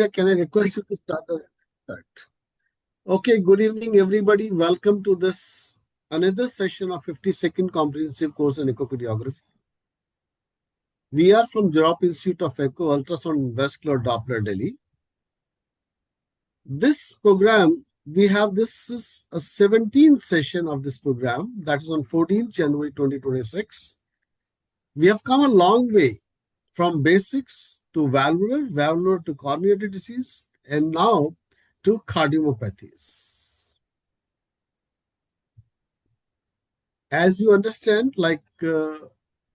Can I request you to start the start? Okay, good evening, everybody. Welcome to this another session of 52nd Comprehensive Course in Echocardiography. We are from Europe Institute of Echo, Ultrasound and Vascular Doppler, Delhi. This program, this is a 17th session of this program. That is on 14th January 2026. We have come a long way from basics to valvular to coronary disease, and now to cardiomyopathies. As you understand,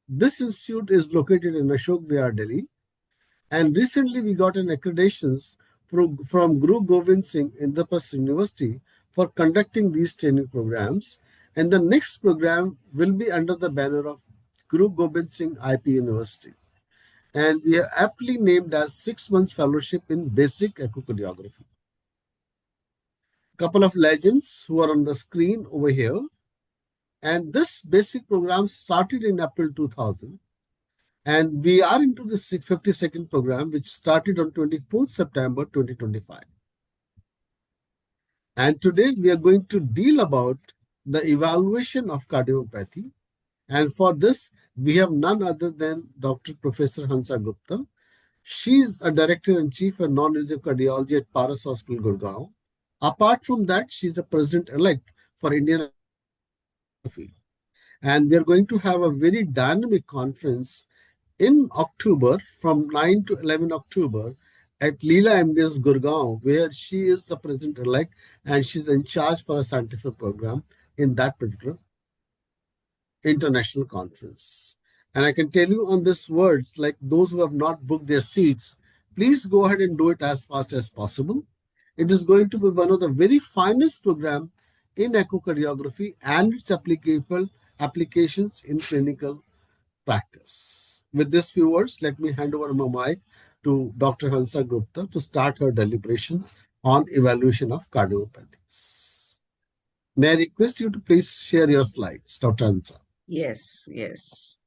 this institute is located in Ashok Vihar, Delhi, and recently we got an accreditation from Guru Gobind Singh Indraprasth University for conducting these training programs, and the next program will be under the banner of Guru Gobind Singh IP University, and we are aptly named as 6 months fellowship in basic echocardiography. Couple of legends who are on the screen over here. And this basic program started in April 2000. And we are into the 52nd program, which started on 24th September 2025. And today we are going to deal about the evaluation of cardiomyopathy. And for this, we have none other than Dr. Professor Hansa Gupta. She's a director and chief of non-invasive cardiology at Paras Hospital, Gurgaon. Apart from that, she's the president-elect for Indian. And we are going to have a very dynamic conference in October from 9 to 11 October at Leela MBS Gurgaon, where she is the president-elect and she's in charge for a scientific program in that particular international conference. And I can tell you on this words, like those who have not booked their seats, please go ahead and do it as fast as possible. It is going to be one of the very finest programs in echocardiography and its applications in clinical practice. With these few words, let me hand over my mic to Dr. Hansa Gupta to start her deliberations on evaluation of cardiomyopathies. May I request you to please share your slides, Dr. Hansa? Yes, yes.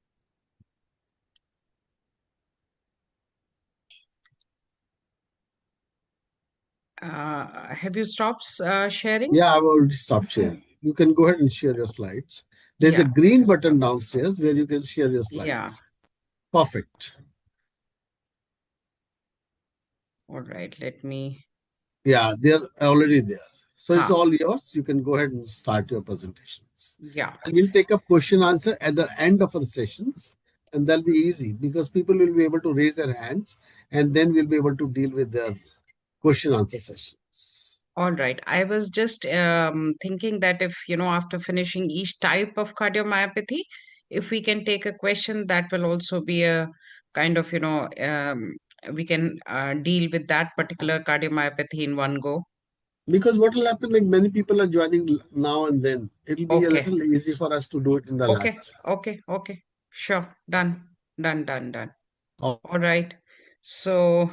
Have you stopped sharing? Yeah, I've already stopped sharing. You can go ahead and share your slides. There's a green button downstairs where you can share your slides. Yeah. Perfect. All right, let me. Yeah, they're already there. So it's all yours. You can go ahead and start your presentations. Yeah. And we'll take up question answer at the end of our sessions. And that'll be easy because people will be able to raise their hands and then we'll be able to deal with their question answer sessions. All right. I was just thinking that if, after finishing each type of cardiomyopathy, if we can take a question, that will also be a kind of, we can deal with that particular cardiomyopathy in one go. Because what will happen, like many people are joining now and then, it'll be a little easy for us to do it in the last. Okay. Sure. Done. All right. So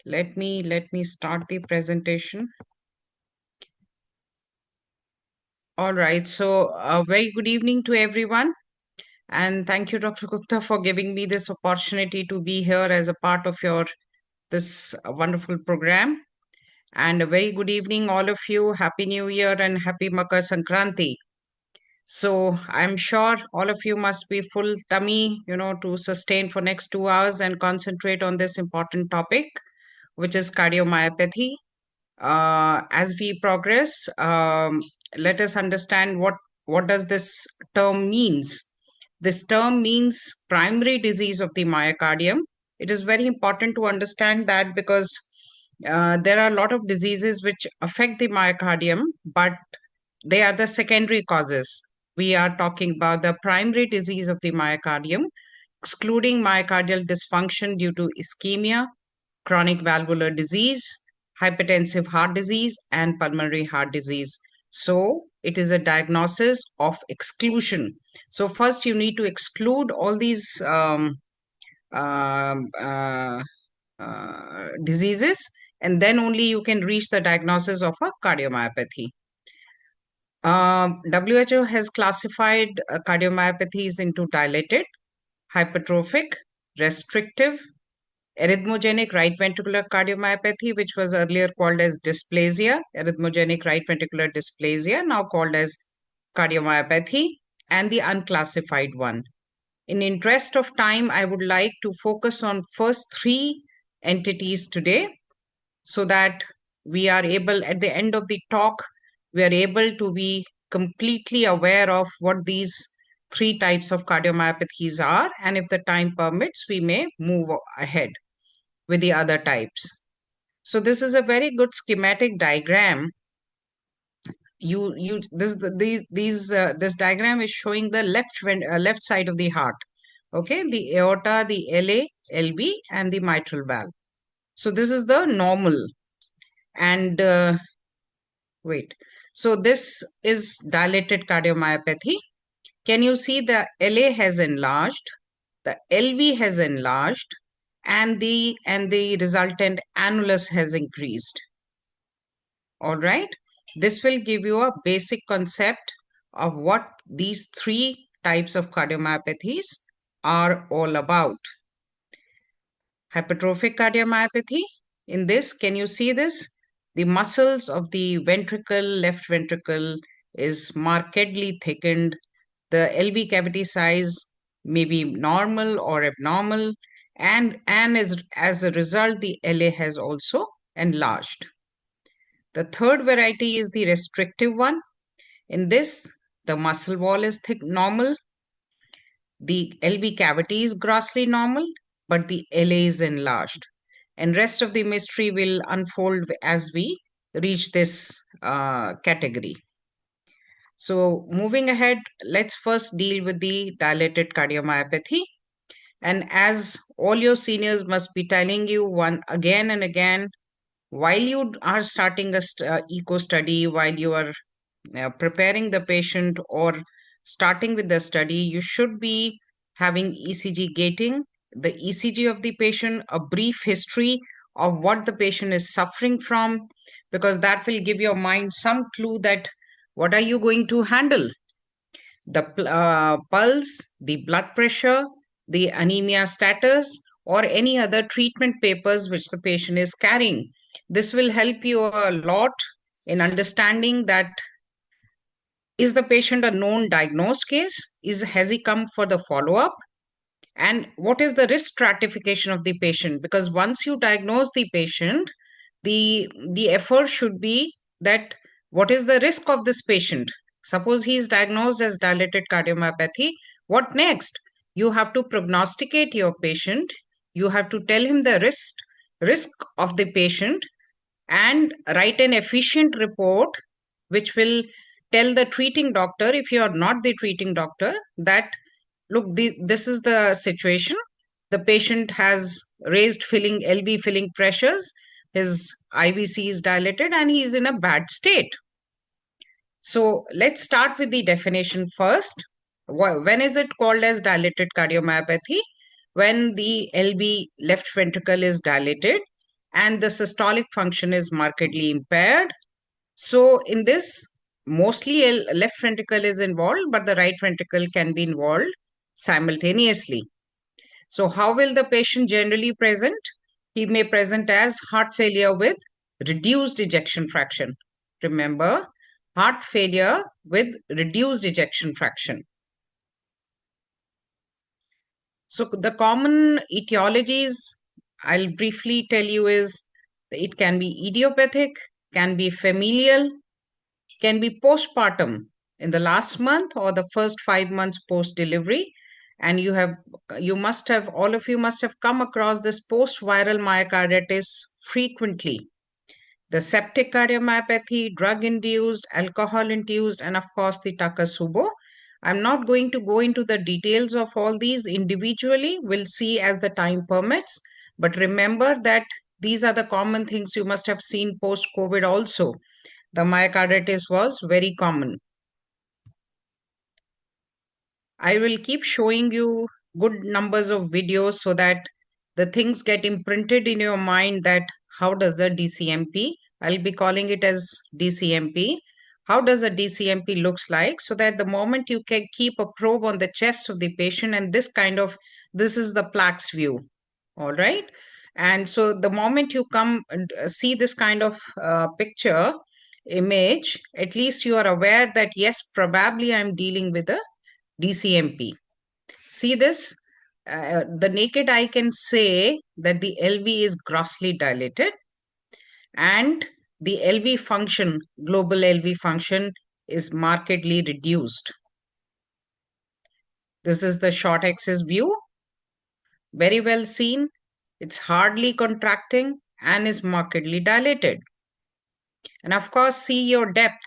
let me start the presentation. All right. So a very good evening to everyone. And thank you, Dr. Gupta, for giving me this opportunity to be here as a part of this wonderful program. And a very good evening, all of you. Happy New Year and happy Makar Sankranti. So I'm sure all of you must be full tummy, to sustain for next 2 hours and concentrate on this important topic, which is cardiomyopathy. As we progress, let us understand what does this term means. This term means primary disease of the myocardium. It is very important to understand that because there are a lot of diseases which affect the myocardium, but they are the secondary causes. We are talking about the primary disease of the myocardium, excluding myocardial dysfunction due to ischemia, chronic valvular disease, hypertensive heart disease, and pulmonary heart disease. So it is a diagnosis of exclusion. So first you need to exclude all these diseases, and then only you can reach the diagnosis of a cardiomyopathy. WHO has classified cardiomyopathies into dilated, hypertrophic, restrictive, arrhythmogenic right ventricular cardiomyopathy, which was earlier called as dysplasia, arrhythmogenic right ventricular dysplasia, now called as cardiomyopathy, and the unclassified one. In interest of time, I would like to focus on first three entities today so that we are able, at the end of the talk, we are able to be completely aware of what these three types of cardiomyopathies are. And if the time permits, we may move ahead with the other types. So this is a very good schematic diagram. This diagram is showing the left side of the heart. Okay, the aorta, the LA, LB, and the mitral valve. So this is the normal. And wait, so this is dilated cardiomyopathy. Can you see the LA has enlarged, the LV has enlarged, and the resultant annulus has increased. All right. This will give you a basic concept of what these three types of cardiomyopathies are all about. Hypertrophic cardiomyopathy. In this, can you see this? The muscles of the ventricle, left ventricle, is markedly thickened. The LV cavity size may be normal or abnormal, and as a result, the LA has also enlarged. The third variety is the restrictive one. In this, the muscle wall is thick normal, the LV cavity is grossly normal, but the LA is enlarged. And rest of the mystery will unfold as we reach this category. So moving ahead, let's first deal with the dilated cardiomyopathy. And as all your seniors must be telling you one again and again, while you are starting a echo study, while you are preparing the patient or starting with the study, you should be having ECG gating, the ECG of the patient, a brief history of what the patient is suffering from, because that will give your mind some clue that what are you going to handle. The pulse, the blood pressure, the anemia status, or any other treatment papers which the patient is carrying. This will help you a lot in understanding that is the patient a known diagnosed case? Has he come for the follow-up? And what is the risk stratification of the patient? Because once you diagnose the patient, the effort should be that what is the risk of this patient? Suppose he is diagnosed as dilated cardiomyopathy, what next? You have to prognosticate your patient. You have to tell him the risk of the patient and write an efficient report which will tell the treating doctor, if you are not the treating doctor, that look, this is the situation. The patient has raised LV filling pressures, his IVC is dilated, and he is in a bad state. So let's start with the definition first. When is it called as dilated cardiomyopathy? When the LV left ventricle is dilated and the systolic function is markedly impaired. So in this, mostly left ventricle is involved, but the right ventricle can be involved simultaneously. So how will the patient generally present? He may present as heart failure with reduced ejection fraction. Remember, heart failure with reduced ejection fraction. So the common etiologies I'll briefly tell you is it can be idiopathic, can be familial, can be postpartum in the last month or the first 5 months post delivery. And all of you must have come across this post viral myocarditis frequently. The septic cardiomyopathy, drug induced, alcohol induced, and of course the Takotsubo. I'm not going to go into the details of all these individually. We'll see as the time permits. But remember that these are the common things you must have seen post COVID also. The myocarditis was very common. I will keep showing you good numbers of videos so that the things get imprinted in your mind that how does the DCMP, I'll be calling it as DCMP, how does a DCMP looks like, so that the moment you can keep a probe on the chest of the patient and this is the plaques view. All right. And so the moment you come and see this kind of picture, image, at least you are aware that yes, probably I'm dealing with a DCMP. See this? The naked eye can say that the LV is grossly dilated and the LV function, global LV function, is markedly reduced. This is the short axis view, very well seen. It's hardly contracting and is markedly dilated. And of course, see your depth.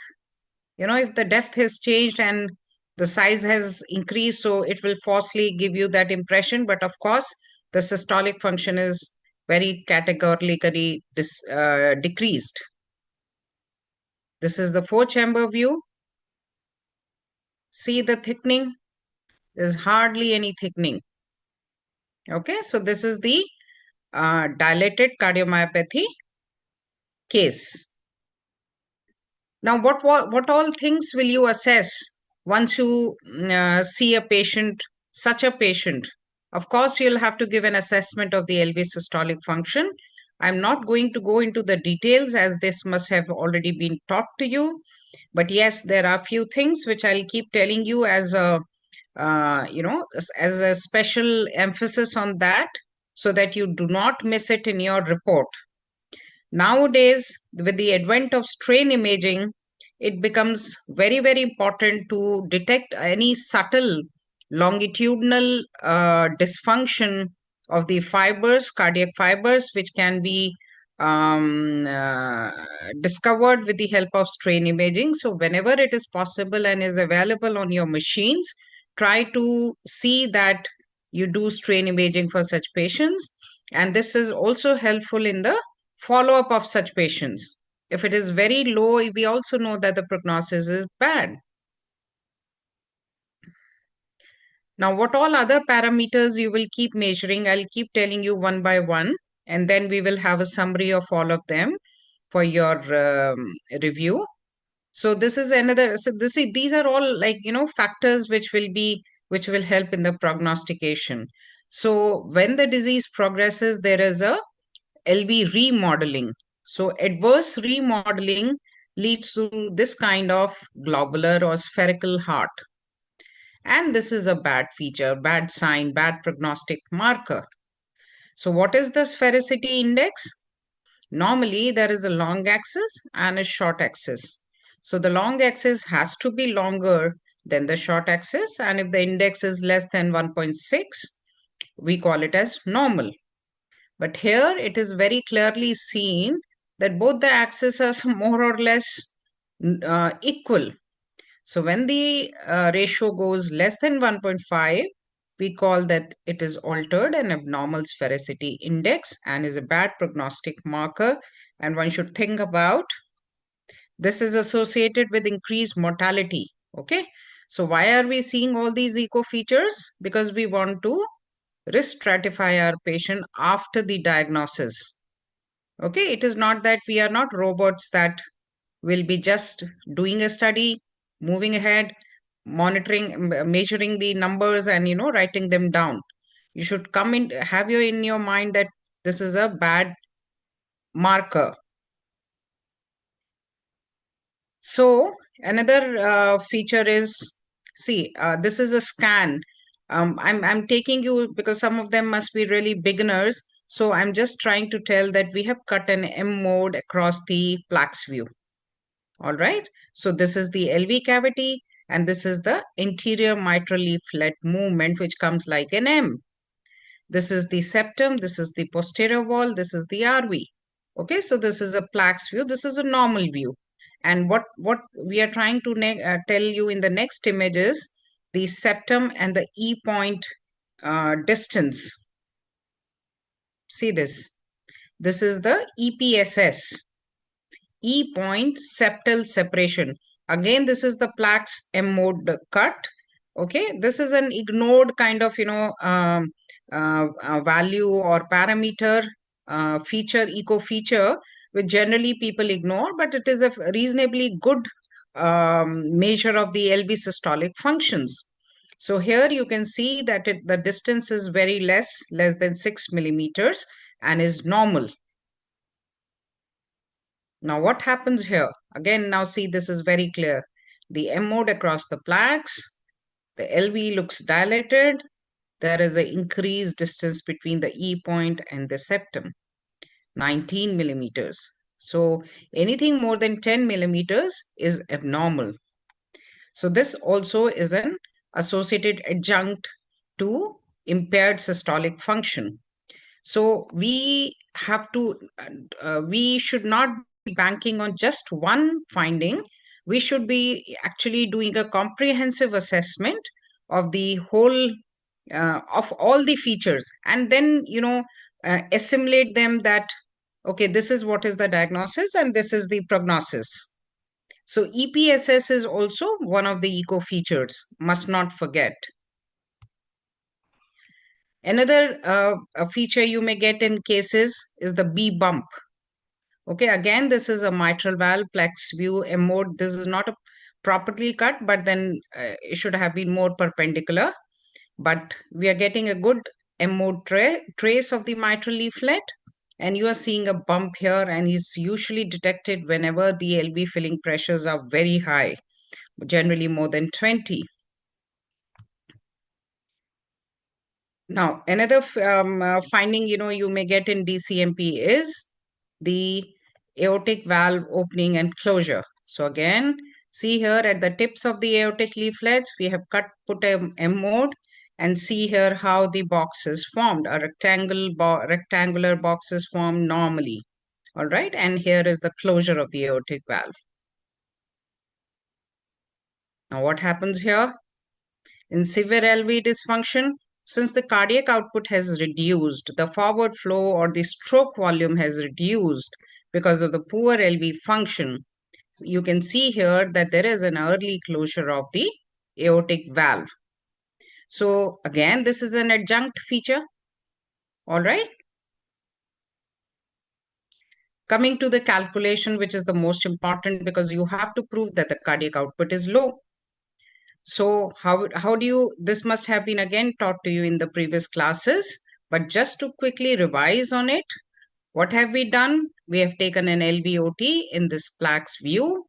If the depth has changed and the size has increased, so it will falsely give you that impression. But of course, the systolic function is very categorically decreased. This is the four-chamber view. See the thickening? There's hardly any thickening. Okay, so this is the dilated cardiomyopathy case. Now, what all things will you assess once you see a patient, such a patient? Of course, you'll have to give an assessment of the LV systolic function. I'm not going to go into the details as this must have already been taught to you. But yes, there are few things which I'll keep telling you as a, as a special emphasis on that so that you do not miss it in your report. Nowadays, with the advent of strain imaging, it becomes very, very important to detect any subtle longitudinal dysfunction of the fibers, cardiac fibers, which can be discovered with the help of strain imaging. So, whenever it is possible and is available on your machines, try to see that you do strain imaging for such patients. And this is also helpful in the follow-up of such patients. If it is very low, we also know that the prognosis is bad. Now, what all other parameters you will keep measuring, I'll keep telling you one by one, and then we will have a summary of all of them for your review. So this is another, so these are all like, factors which will help in the prognostication. So when the disease progresses, there is a LV remodeling. So adverse remodeling leads to this kind of globular or spherical heart. And this is a bad feature, bad sign, bad prognostic marker. So what is the sphericity index? Normally, there is a long axis and a short axis. So the long axis has to be longer than the short axis. And if the index is less than 1.6, we call it as normal. But here it is very clearly seen that both the axes are more or less equal. So when the ratio goes less than 1.5, we call that it is altered and abnormal sphericity index and is a bad prognostic marker. And one should think about this is associated with increased mortality. Okay. So why are we seeing all these echo features? Because we want to risk stratify our patient after the diagnosis. Okay, it is not that we are not robots that will be just doing a study, moving ahead, monitoring, measuring the numbers and, writing them down. You should come in, have you in your mind that this is a bad marker. So another feature is, see, this is a scan. I'm taking you because some of them must be really beginners. So I'm just trying to tell that we have cut an M mode across the plaques view. All right. So this is the LV cavity and this is the anterior mitral leaflet movement, which comes like an M. This is the septum. This is the posterior wall. This is the RV. Okay. So this is a plaques view. This is a normal view. And what we are trying to tell you in the next image is the septum and the E point distance. See this. This is the EPSS. E point septal separation. Again, this is the plaques M mode cut. Okay, this is an ignored kind of, value or parameter feature, eco feature, which generally people ignore, but it is a reasonably good measure of the LV systolic functions. So here you can see that the distance is very less than 6 millimeters, and is normal. Now, what happens here? Again, now see, this is very clear. The M mode across the plaques, the LV looks dilated. There is an increased distance between the E point and the septum, 19 millimeters. So anything more than 10 millimeters is abnormal. So this also is an associated adjunct to impaired systolic function. So we have to, we should not be banking on just one finding. We should be actually doing a comprehensive assessment of the whole, of all the features, and then, assimilate them that, okay, this is what is the diagnosis and this is the prognosis. So EPSS is also one of the echo features, must not forget. Another a feature you may get in cases is the B bump. Okay, again, this is a mitral valve, plex view, M mode. This is not a properly cut, but then it should have been more perpendicular. But we are getting a good M mode trace of the mitral leaflet. And you are seeing a bump here, and it's usually detected whenever the LV filling pressures are very high, generally more than 20. Now, another finding, you may get in DCMP is the aortic valve opening and closure. So again, see here at the tips of the aortic leaflets, we have put a M mode, and see here how the box is formed. A rectangular box is formed normally. All right, and here is the closure of the aortic valve. Now, what happens here? In severe LV dysfunction, since the cardiac output has reduced, the forward flow or the stroke volume has reduced because of the poor LV function. So you can see here that there is an early closure of the aortic valve. So again, this is an adjunct feature. All right. Coming to the calculation, which is the most important because you have to prove that the cardiac output is low. So how do you, this must have been again taught to you in the previous classes, but just to quickly revise on it, what have we done? We have taken an LVOT in this plaques view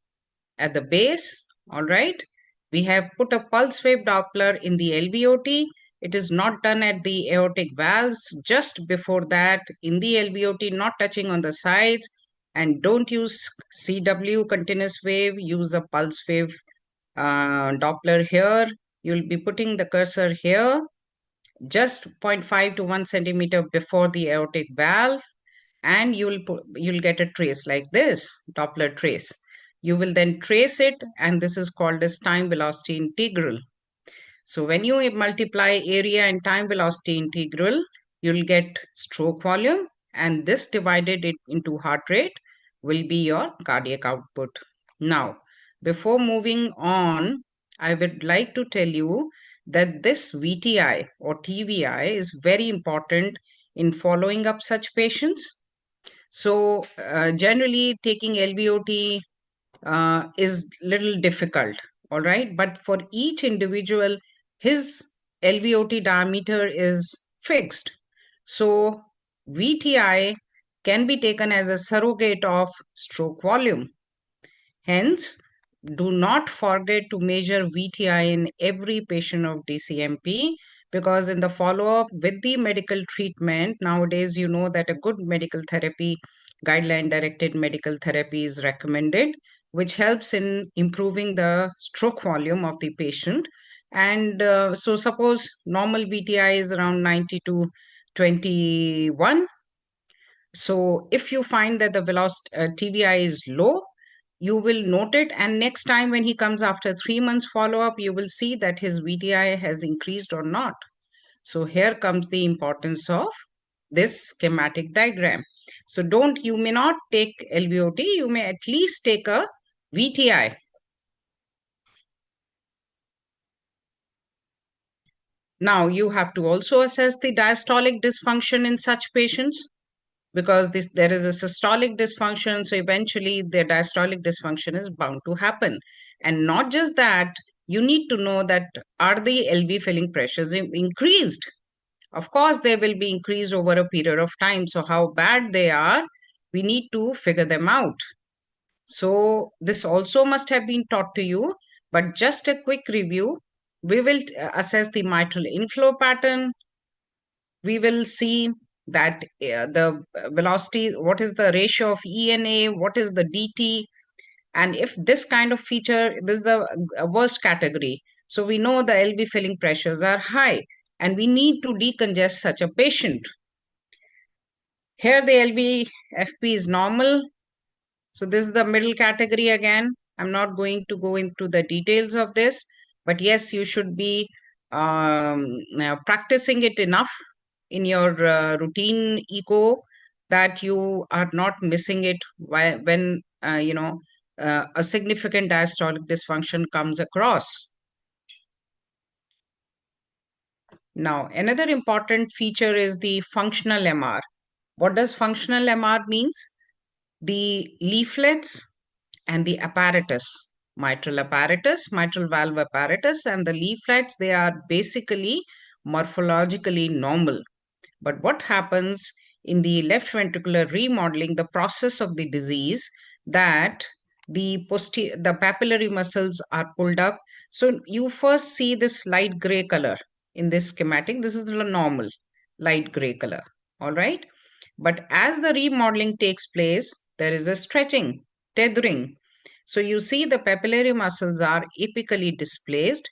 at the base, all right? We have put a pulse wave Doppler in the LVOT. It is not done at the aortic valves, just before that in the LVOT, not touching on the sides, and don't use CW continuous wave, use a pulse wave Doppler here. You'll be putting the cursor here, just 0.5 to 1 centimeter before the aortic valve, and you'll get a trace like this, Doppler trace. You will then trace it, and this is called as time velocity integral. So when you multiply area and time velocity integral, you'll get stroke volume, and this divided it into heart rate will be your cardiac output. Now, before moving on, I would like to tell you that this VTI or TVI is very important in following up such patients. So generally taking LVOT is little difficult, all right? But for each individual, his LVOT diameter is fixed. So VTI can be taken as a surrogate of stroke volume. Hence, do not forget to measure VTI in every patient of DCMP, because in the follow-up with the medical treatment, nowadays you know that a good medical therapy, guideline-directed medical therapy is recommended, which helps in improving the stroke volume of the patient. And so suppose normal VTI is around 90 to 21. So if you find that the velocity TVI is low, you will note it, and next time when he comes after 3 months follow-up, you will see that his VTI has increased or not. So here comes the importance of this schematic diagram. So you may not take LVOT, you may at least take a VTI. Now you have to also assess the diastolic dysfunction in such patients, because there is a systolic dysfunction, so eventually the diastolic dysfunction is bound to happen. And not just that, you need to know that are the LV filling pressures increased? Of course, they will be increased over a period of time. So how bad they are, we need to figure them out. So this also must have been taught to you, but just a quick review. We will assess the mitral inflow pattern. We will see that the velocity, what is the ratio of ENA, what is the DT, and if this kind of feature, this is the worst category. So we know the LV filling pressures are high and we need to decongest such a patient. Here the LVFP is normal. So this is the middle category again. I'm not going to go into the details of this, but yes, you should be practicing it enough in your routine echo that you are not missing it when a significant diastolic dysfunction comes across. Now, another important feature is the functional MR. What does functional MR means? The leaflets and the apparatus, mitral valve apparatus, and the leaflets, they are basically morphologically normal. But what happens in the left ventricular remodeling, the process of the disease, that the papillary muscles are pulled up. So you first see this light gray color in this schematic. This is the normal light gray color. All right. But as the remodeling takes place, there is a stretching, tethering. So you see the papillary muscles are apically displaced,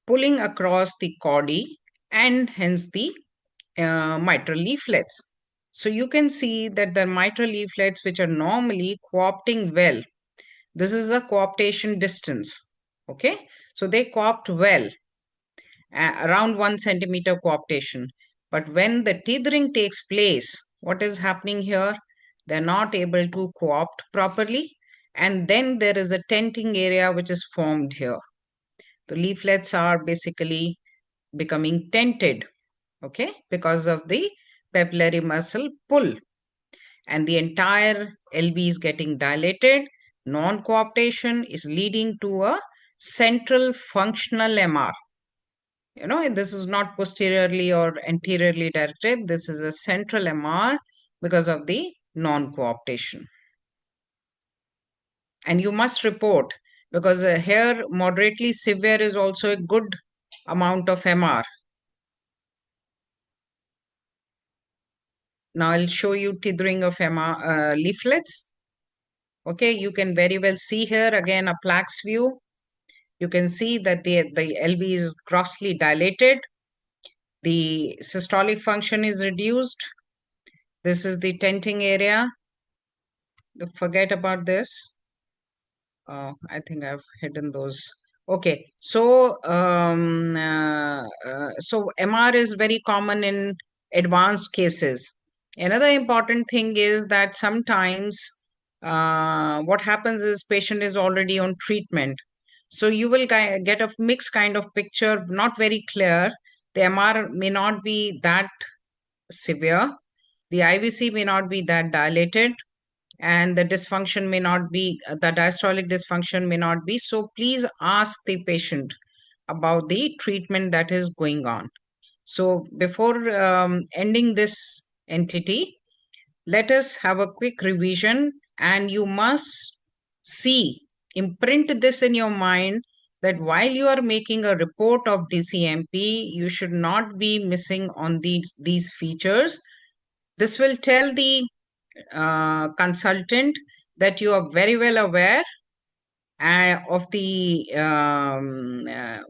pulling across the chordae and hence the mitral leaflets. So you can see that the mitral leaflets, which are normally coopting well, this is a cooptation distance. Okay, so they co-opt well, around 1 centimeter cooptation. But when the tethering takes place, what is happening here? They're not able to co-opt properly. And then there is a tenting area which is formed here. The leaflets are basically becoming tented, okay, because of the papillary muscle pull. And the entire LV is getting dilated. Non-cooptation is leading to a central functional MR. You know, this is not posteriorly or anteriorly directed. This is a central MR because of the non-cooptation. And you must report, because here moderately severe is also a good amount of MR. Now I'll show you tethering of MR leaflets. Okay, you can very well see here again a plaques view. You can see that the LV is grossly dilated. The systolic function is reduced. This is the tenting area. Forget about this. I think I've hidden those. Okay, so so MR is very common in advanced cases. Another important thing is that sometimes what happens is patient is already on treatment. So you will get a mixed kind of picture, not very clear. The MR may not be that severe. The IVC may not be that dilated, and the dysfunction may not be, the diastolic dysfunction may not be. So please ask the patient about the treatment that is going on. So before ending this entity, let us have a quick revision, and you must imprint this in your mind, that while you are making a report of DCMP, you should not be missing on these features. This will tell the consultant that you are very well aware of the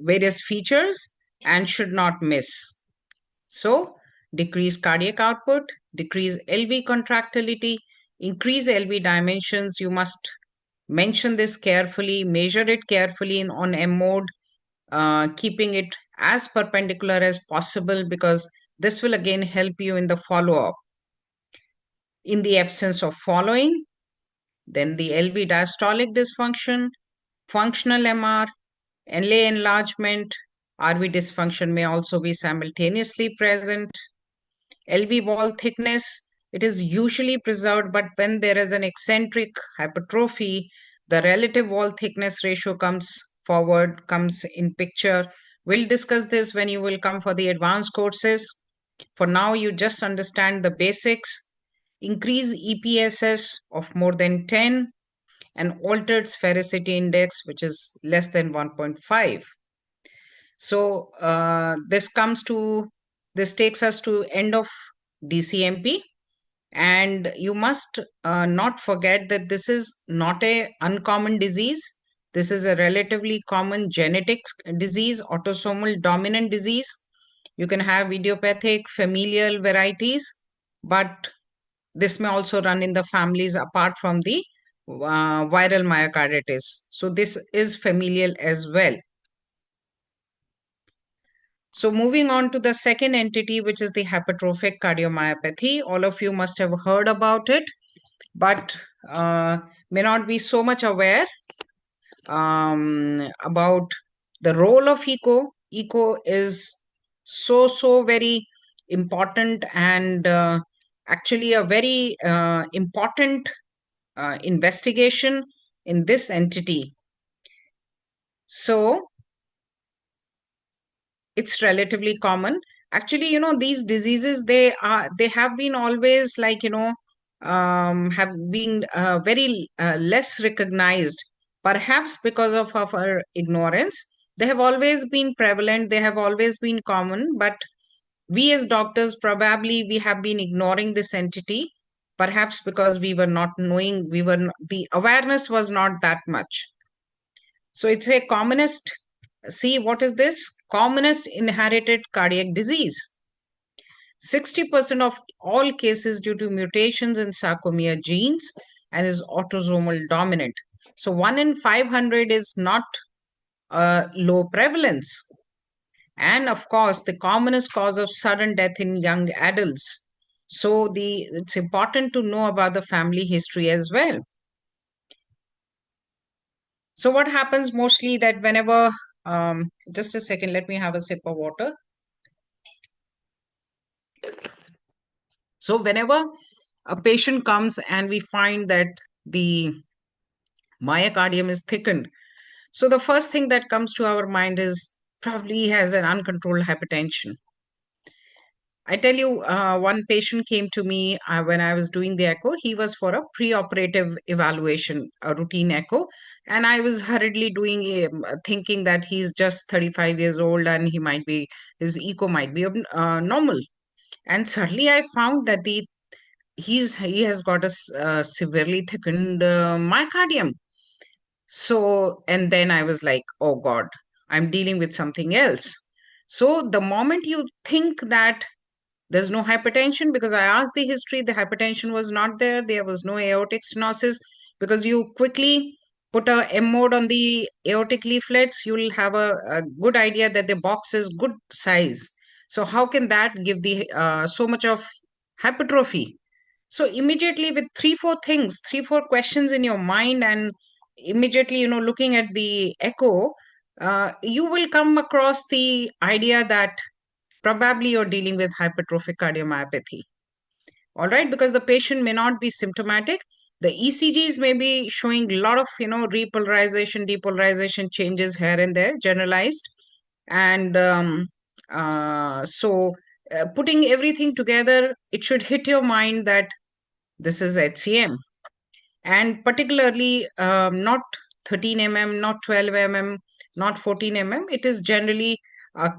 various features and should not miss. So, decrease cardiac output, decrease LV contractility, increase LV dimensions. You must mention this carefully, measure it carefully on M mode, keeping it as perpendicular as possible, because this will again help you in the follow-up. In the absence of following, then the LV diastolic dysfunction, functional MR, LA enlargement, RV dysfunction may also be simultaneously present. LV wall thickness, it is usually preserved, but when there is an eccentric hypertrophy, the relative wall thickness ratio comes in picture. We'll discuss this when you will come for the advanced courses. For now, you just understand the basics. Increase EPSS of more than 10 and altered sphericity index, which is less than 1.5. So this takes us to end of DCMP. And you must not forget that this is not a uncommon disease. This is a relatively common genetic disease, autosomal dominant disease. You can have idiopathic, familial varieties, but this may also run in the families apart from the viral myocarditis. So this is familial as well. So moving on to the second entity, which is the hypertrophic cardiomyopathy. All of you must have heard about it, but may not be so much aware about the role of echo. Echo is so very important and actually a very important investigation in this entity. So it's relatively common. Actually, these diseases, they have been always like, have been very less recognized, perhaps because of our ignorance. They have always been prevalent, they have always been common, but we as doctors, probably we have been ignoring this entity, perhaps because we were not knowing, the awareness was not that much. So it's a commonest, see what is this? Commonest inherited cardiac disease. 60% of all cases due to mutations in sarcomere genes and is autosomal dominant. So 1 in 500 is not a low prevalence. And of course, the commonest cause of sudden death in young adults. So it's important to know about the family history as well. So what happens mostly that whenever, just a second, let me have a sip of water. So whenever a patient comes and we find that the myocardium is thickened, so the first thing that comes to our mind is probably he has an uncontrolled hypertension. I tell you, one patient came to me when I was doing the echo. He was for a preoperative evaluation, a routine echo. And I was hurriedly doing, thinking that he's just 35 years old and his echo might be normal. And suddenly I found that he has got a severely thickened myocardium. So, and then I was like, oh God, I'm dealing with something else. So the moment you think that there's no hypertension, because I asked the history, the hypertension was not there. There was no aortic stenosis, because you quickly put a M mode on the aortic leaflets, you'll have a good idea that the box is good size. So how can that give the so much of hypertrophy? So immediately with three, four questions in your mind, and immediately, looking at the echo, you will come across the idea that probably you're dealing with hypertrophic cardiomyopathy. All right, because the patient may not be symptomatic. The ECGs may be showing a lot of, repolarization, depolarization changes here and there, generalized. And putting everything together, it should hit your mind that this is HCM. And particularly not 13 mm, not 12 mm, not 14 mm. It is generally a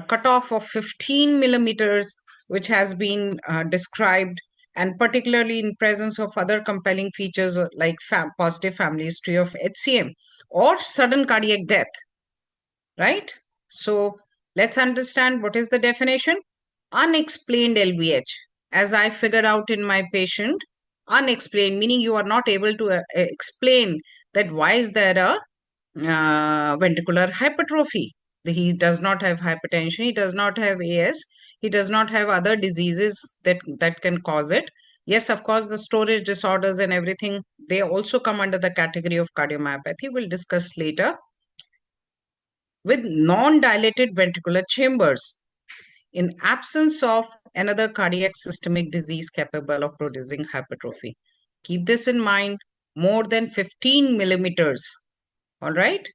cutoff of 15 millimeters, which has been described, and particularly in presence of other compelling features like positive family history of HCM or sudden cardiac death, right? So let's understand what is the definition. Unexplained LVH, as I figured out in my patient, unexplained, meaning you are not able to explain that why is there a ventricular hypertrophy. He does not have hypertension, he does not have AS, he does not have other diseases that can cause it. Yes, of course, the storage disorders and everything, they also come under the category of cardiomyopathy. We'll discuss later. With non-dilated ventricular chambers, in absence of another cardiac systemic disease capable of producing hypertrophy. Keep this in mind, more than 15 millimeters, all right?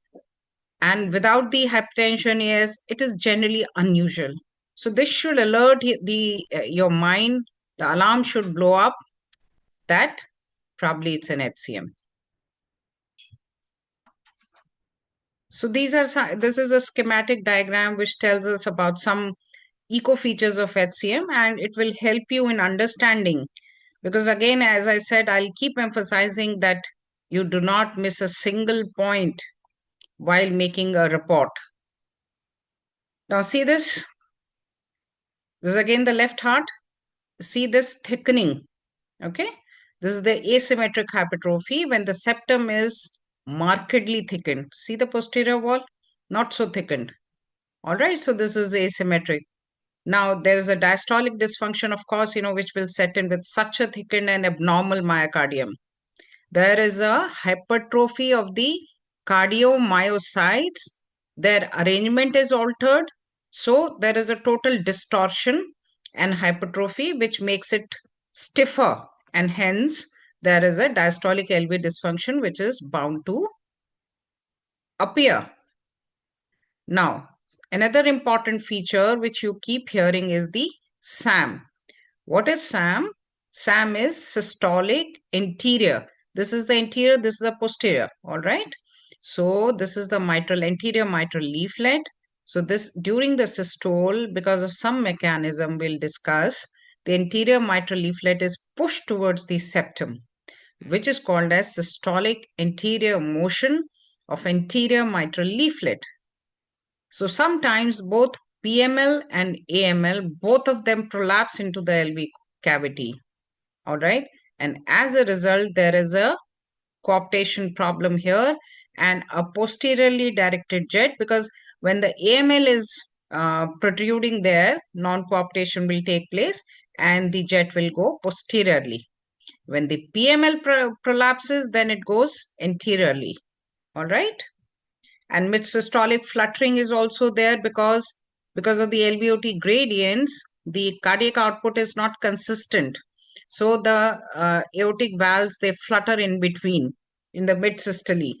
And without the hypertension, yes, it is generally unusual. So this should alert your mind. The alarm should blow up that probably it's an HCM. So this is a schematic diagram which tells us about some eco features of HCM, and it will help you in understanding, because again, as I said, I'll keep emphasizing that you do not miss a single point while making a report. Now see this. This is again the left heart. See this thickening. Okay. This is the asymmetric hypertrophy when the septum is markedly thickened. See the posterior wall? Not so thickened. All right. So this is asymmetric. Now there is a diastolic dysfunction, of course, which will set in with such a thickened and abnormal myocardium. There is a hypertrophy of the cardiomyocytes. Their arrangement is altered. So there is a total distortion and hypertrophy, which makes it stiffer. And hence, there is a diastolic LV dysfunction, which is bound to appear. Now, another important feature which you keep hearing is the SAM. What is SAM? SAM is systolic anterior. This is the anterior, this is the posterior, all right? So this is the anterior mitral leaflet. So this, during the systole, because of some mechanism we'll discuss, the anterior mitral leaflet is pushed towards the septum, which is called as systolic anterior motion of anterior mitral leaflet. So sometimes both PML and AML, both of them prolapse into the LV cavity. All right. And as a result, there is a coaptation problem here and a posteriorly directed jet, because when the AML is protruding there, non-coaptation will take place and the jet will go posteriorly. When the PML prolapses, then it goes anteriorly. All right. And mid-systolic fluttering is also there because of the LVOT gradients, the cardiac output is not consistent. So the aortic valves, they flutter in between in the mid-systole.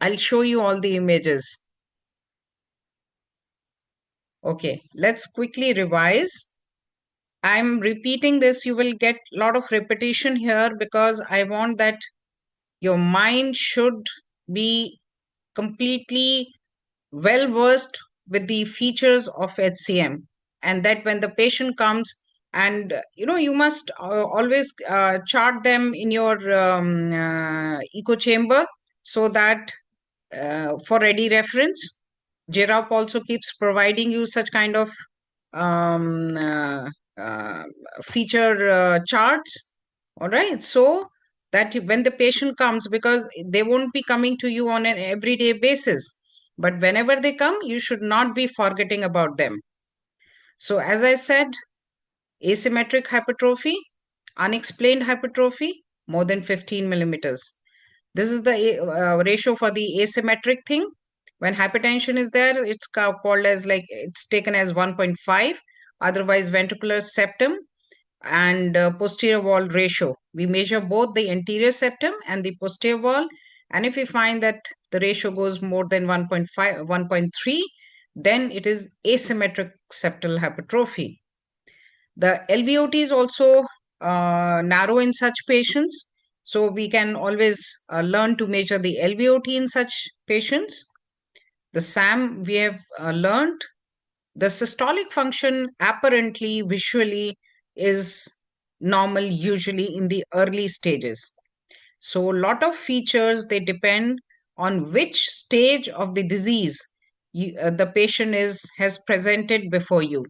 I'll show you all the images. Okay, let's quickly revise. I'm repeating this. You will get a lot of repetition here because I want that your mind should be completely well versed with the features of HCM, and that when the patient comes, and you must always chart them in your echo chamber, so that for ready reference, JRAP also keeps providing you such kind of um, uh, uh, feature charts. All right, so that when the patient comes, because they won't be coming to you on an everyday basis, but whenever they come, you should not be forgetting about them. So as I said, asymmetric hypertrophy, unexplained hypertrophy, more than 15 millimeters. This is the ratio for the asymmetric thing. When hypertension is there, it's called as, like, it's taken as 1.5. Otherwise, ventricular septum and posterior wall ratio. We measure both the anterior septum and the posterior wall. And if we find that the ratio goes more than 1.5, 1.3, then it is asymmetric septal hypertrophy. The LVOT is also narrow in such patients. So we can always learn to measure the LVOT in such patients. The SAM we have learned. The systolic function apparently visually is normal usually in the early stages. So a lot of features, they depend on which stage of the disease the patient has presented before you.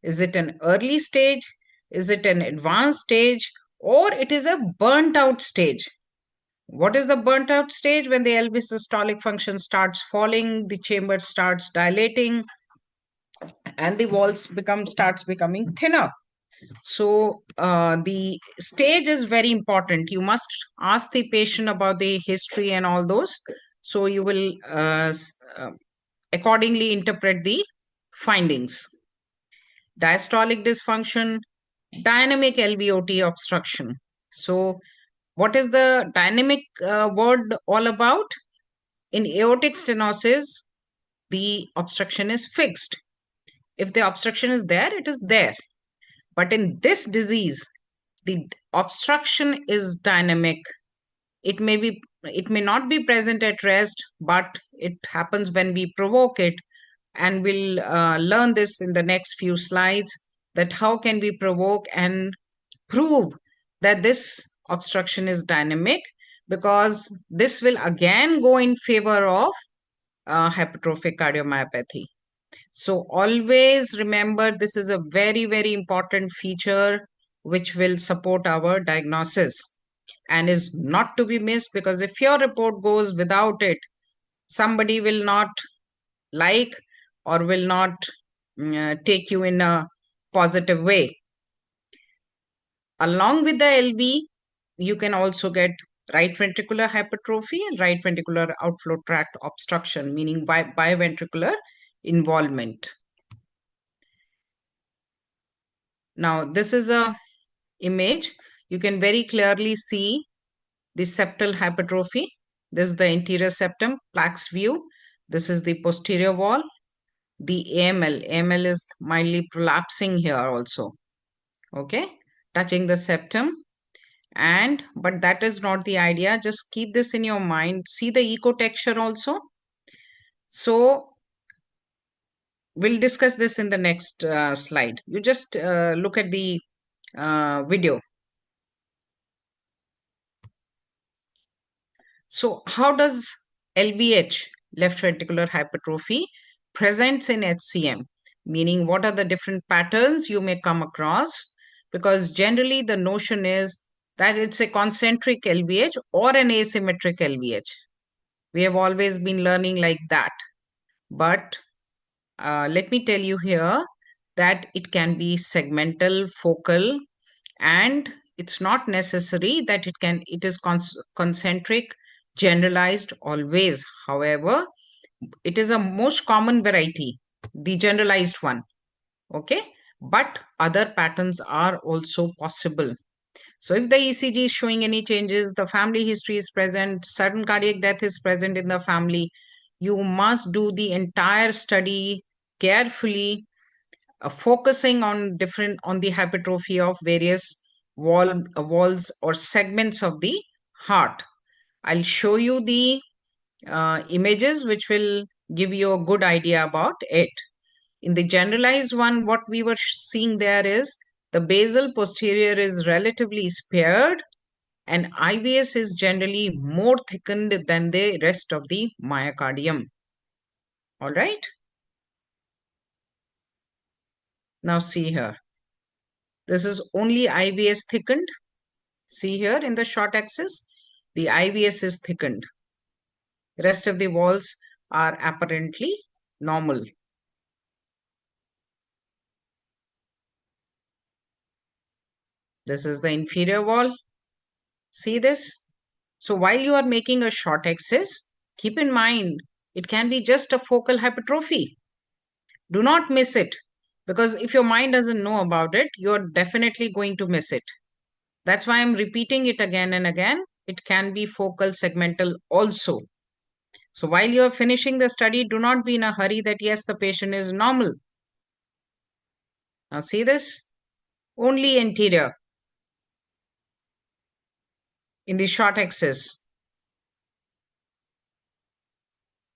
Is it an early stage? Is it an advanced stage? Or it is a burnt out stage? What is the burnt out stage? When the LV systolic function starts falling, the chamber starts dilating, and the walls starts becoming thinner. So the stage is very important. You must ask the patient about the history and all those. So you will accordingly interpret the findings. Diastolic dysfunction, dynamic LVOT obstruction. So what is the dynamic word all about? In aortic stenosis, the obstruction is fixed. If the obstruction is there, it is there. But in this disease, the obstruction is dynamic. It may not be present at rest, but it happens when we provoke it. And we'll learn this in the next few slides, that how can we provoke and prove that this obstruction is dynamic, because this will again go in favor of hypertrophic cardiomyopathy. So always remember, this is a very, very important feature which will support our diagnosis and is not to be missed, because if your report goes without it, somebody will not like or will not take you in a positive way. Along with the LV, you can also get right ventricular hypertrophy and right ventricular outflow tract obstruction, meaning biventricular involvement. Now, this is a image. You can very clearly see the septal hypertrophy. This is the anterior septum, plaques view. This is the posterior wall. The AML is mildly prolapsing here also. Okay, touching the septum. But that is not the idea. Just keep this in your mind. See the echo texture also. So we'll discuss this in the next slide. You just look at the video. So how does LVH, left ventricular hypertrophy, presents in HCM? Meaning, what are the different patterns you may come across? Because generally the notion is that it's a concentric LVH or an asymmetric LVH. We have always been learning like that. But let me tell you here that it can be segmental, focal, and it's not necessary that it is concentric, generalized always. However, it is a most common variety, the generalized one. Okay, but other patterns are also possible. So if the ECG is showing any changes, the family history is present, sudden cardiac death is present in the family, you must do the entire study carefully, focusing on the hypertrophy of various walls or segments of the heart. I'll show you the images which will give you a good idea about it. In the generalized one, what we were seeing there is the basal posterior is relatively spared, and IVS is generally more thickened than the rest of the myocardium. All right. Now see here. This is only IVS thickened. See here in the short axis, the IVS is thickened. Rest of the walls are apparently normal. This is the inferior wall. See this? So while you are making a short axis, keep in mind, it can be just a focal hypertrophy. Do not miss it, because if your mind doesn't know about it, you're definitely going to miss it. That's why I'm repeating it again and again. It can be focal segmental also. So while you're finishing the study, do not be in a hurry that yes, the patient is normal. Now see this? Only anterior in the short axis.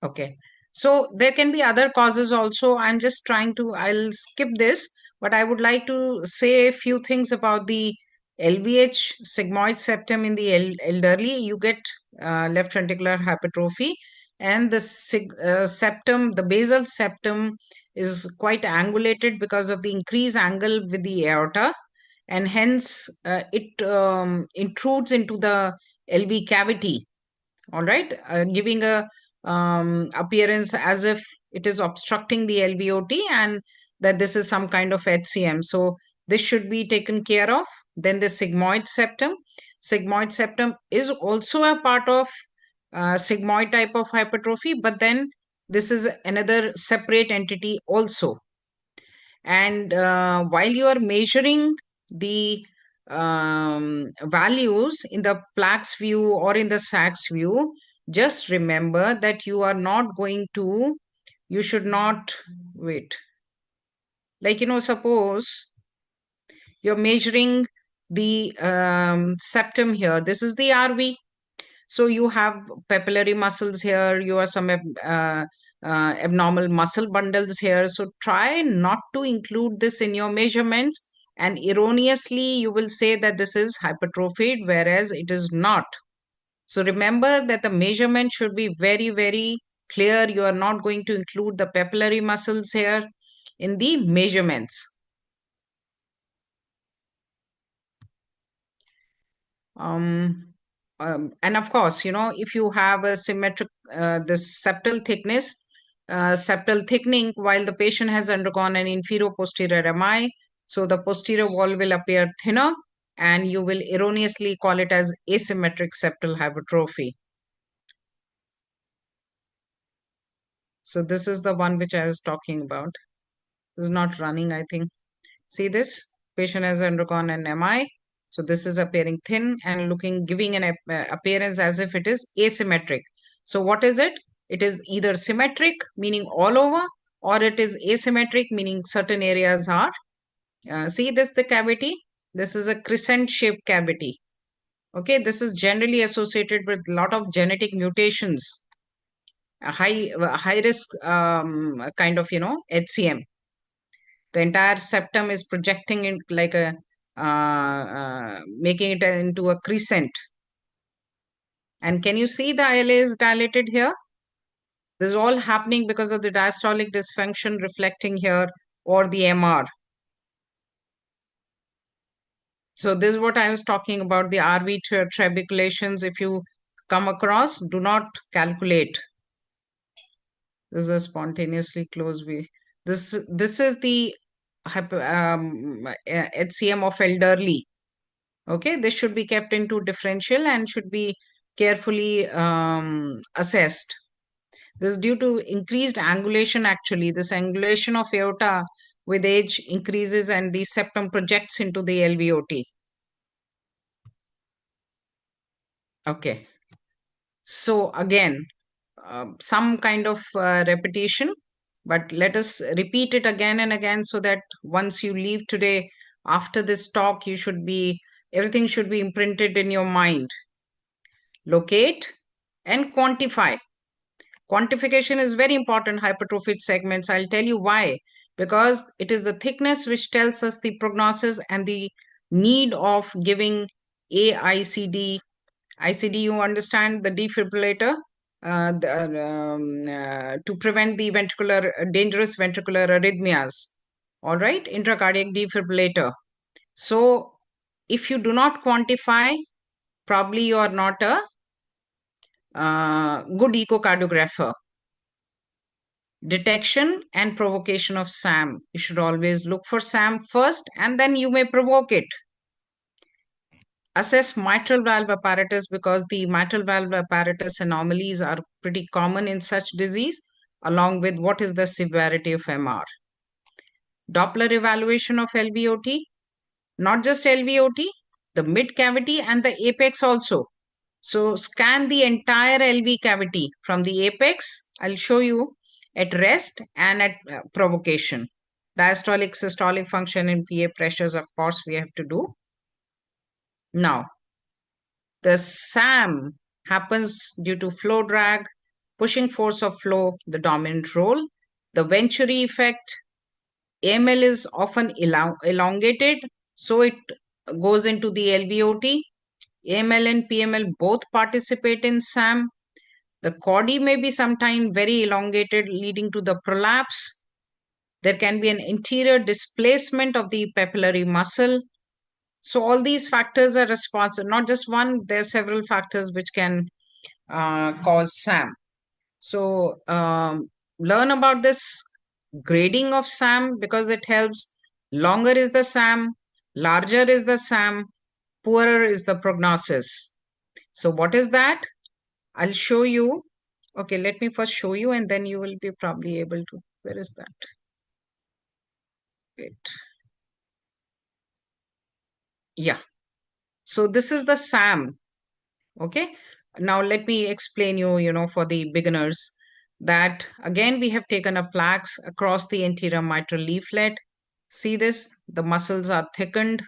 Okay. So there can be other causes also. I'll skip this, but I would like to say a few things about the LVH sigmoid septum in the elderly. You get left ventricular hypertrophy, and the septum, the basal septum, is quite angulated because of the increased angle with the aorta, and hence it intrudes into the LV cavity. All right, giving a appearance as if it is obstructing the LVOT and that this is some kind of HCM. So this should be taken care of. Then the sigmoid septum. Sigmoid septum is also a part of sigmoid type of hypertrophy, but then this is another separate entity also. And while you are measuring the values in the plaques view or in the SACS view, just remember that you should not, wait, Like, suppose you're measuring the septum here. This is the RV. So you have papillary muscles here. You have some abnormal muscle bundles here. So try not to include this in your measurements. And erroneously, you will say that this is hypertrophied, whereas it is not. So remember that the measurement should be very, very clear. You are not going to include the papillary muscles here in the measurements. Um, and of course, if you have a symmetric, this septal thickness, septal thickening while the patient has undergone an inferior posterior MI, so the posterior wall will appear thinner and you will erroneously call it as asymmetric septal hypertrophy. So this is the one which I was talking about. This is not running, I think. See this? Patient has undergone an MI. So this is appearing thin and giving an appearance as if it is asymmetric. So what is it? It is either symmetric, meaning all over, or it is asymmetric, meaning certain areas are. See this, the cavity? This is a crescent shaped cavity. Okay, this is generally associated with a lot of genetic mutations, a high risk kind of, HCM. The entire septum is projecting in like a making it into a crescent. And can you see the ILA is dilated here? This is all happening because of the diastolic dysfunction reflecting here, or the MR. So this is what I was talking about, the RV trabeculations. If you come across, do not calculate. This is a spontaneously closed V. This is the HCM of elderly. Okay, this should be kept into differential and should be carefully assessed. This is due to increased angulation actually. This angulation of aorta with age increases and the septum projects into the LVOT. Okay. So again, some kind of repetition, but let us repeat it again and again so that once you leave today, after this talk, everything should be imprinted in your mind. Locate and quantify. Quantification is very important, hypertrophic segments. I'll tell you why. Because it is the thickness which tells us the prognosis and the need of giving AICD. ICD, you understand, the defibrillator, to prevent the dangerous ventricular arrhythmias. All right, intracardiac defibrillator. So if you do not quantify, probably you are not a good echocardiographer. Detection and provocation of SAM. You should always look for SAM first and then you may provoke it. Assess mitral valve apparatus, because the mitral valve apparatus anomalies are pretty common in such disease, along with what is the severity of MR. Doppler evaluation of LVOT, not just LVOT, the mid cavity and the apex also. So scan the entire LV cavity from the apex. I'll show you at rest and at provocation. Diastolic, systolic function in PA pressures, of course, we have to do. Now, the SAM happens due to flow drag, pushing force of flow, the dominant role. The Venturi effect, AML is often elongated, so it goes into the LVOT. AML and PML both participate in SAM. The Cordy may be sometimes very elongated, leading to the prolapse. There can be an anterior displacement of the papillary muscle. So all these factors are responsive, not just one, there are several factors which can cause SAM. So learn about this grading of SAM because it helps. Longer is the SAM, larger is the SAM, poorer is the prognosis. So what is that? I'll show you. Okay, let me first show you and then you will be probably able to. Where is that? Wait. Yeah. So this is the SAM. Okay. Now let me explain you, for the beginners, that again we have taken a plaques across the anterior mitral leaflet. See this? The muscles are thickened,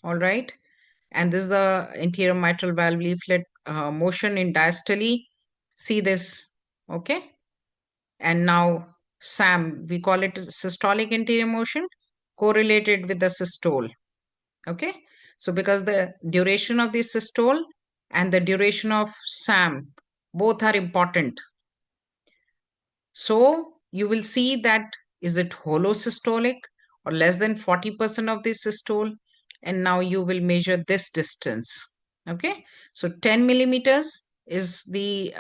all right? And this is the anterior mitral valve leaflet motion in diastole. See this, okay? And now SAM, we call it systolic anterior motion, correlated with the systole, okay? So because the duration of the systole and the duration of SAM, both are important. So you will see that is it holosystolic or less than 40% of the systole. And now you will measure this distance. Okay. So 10 millimeters is the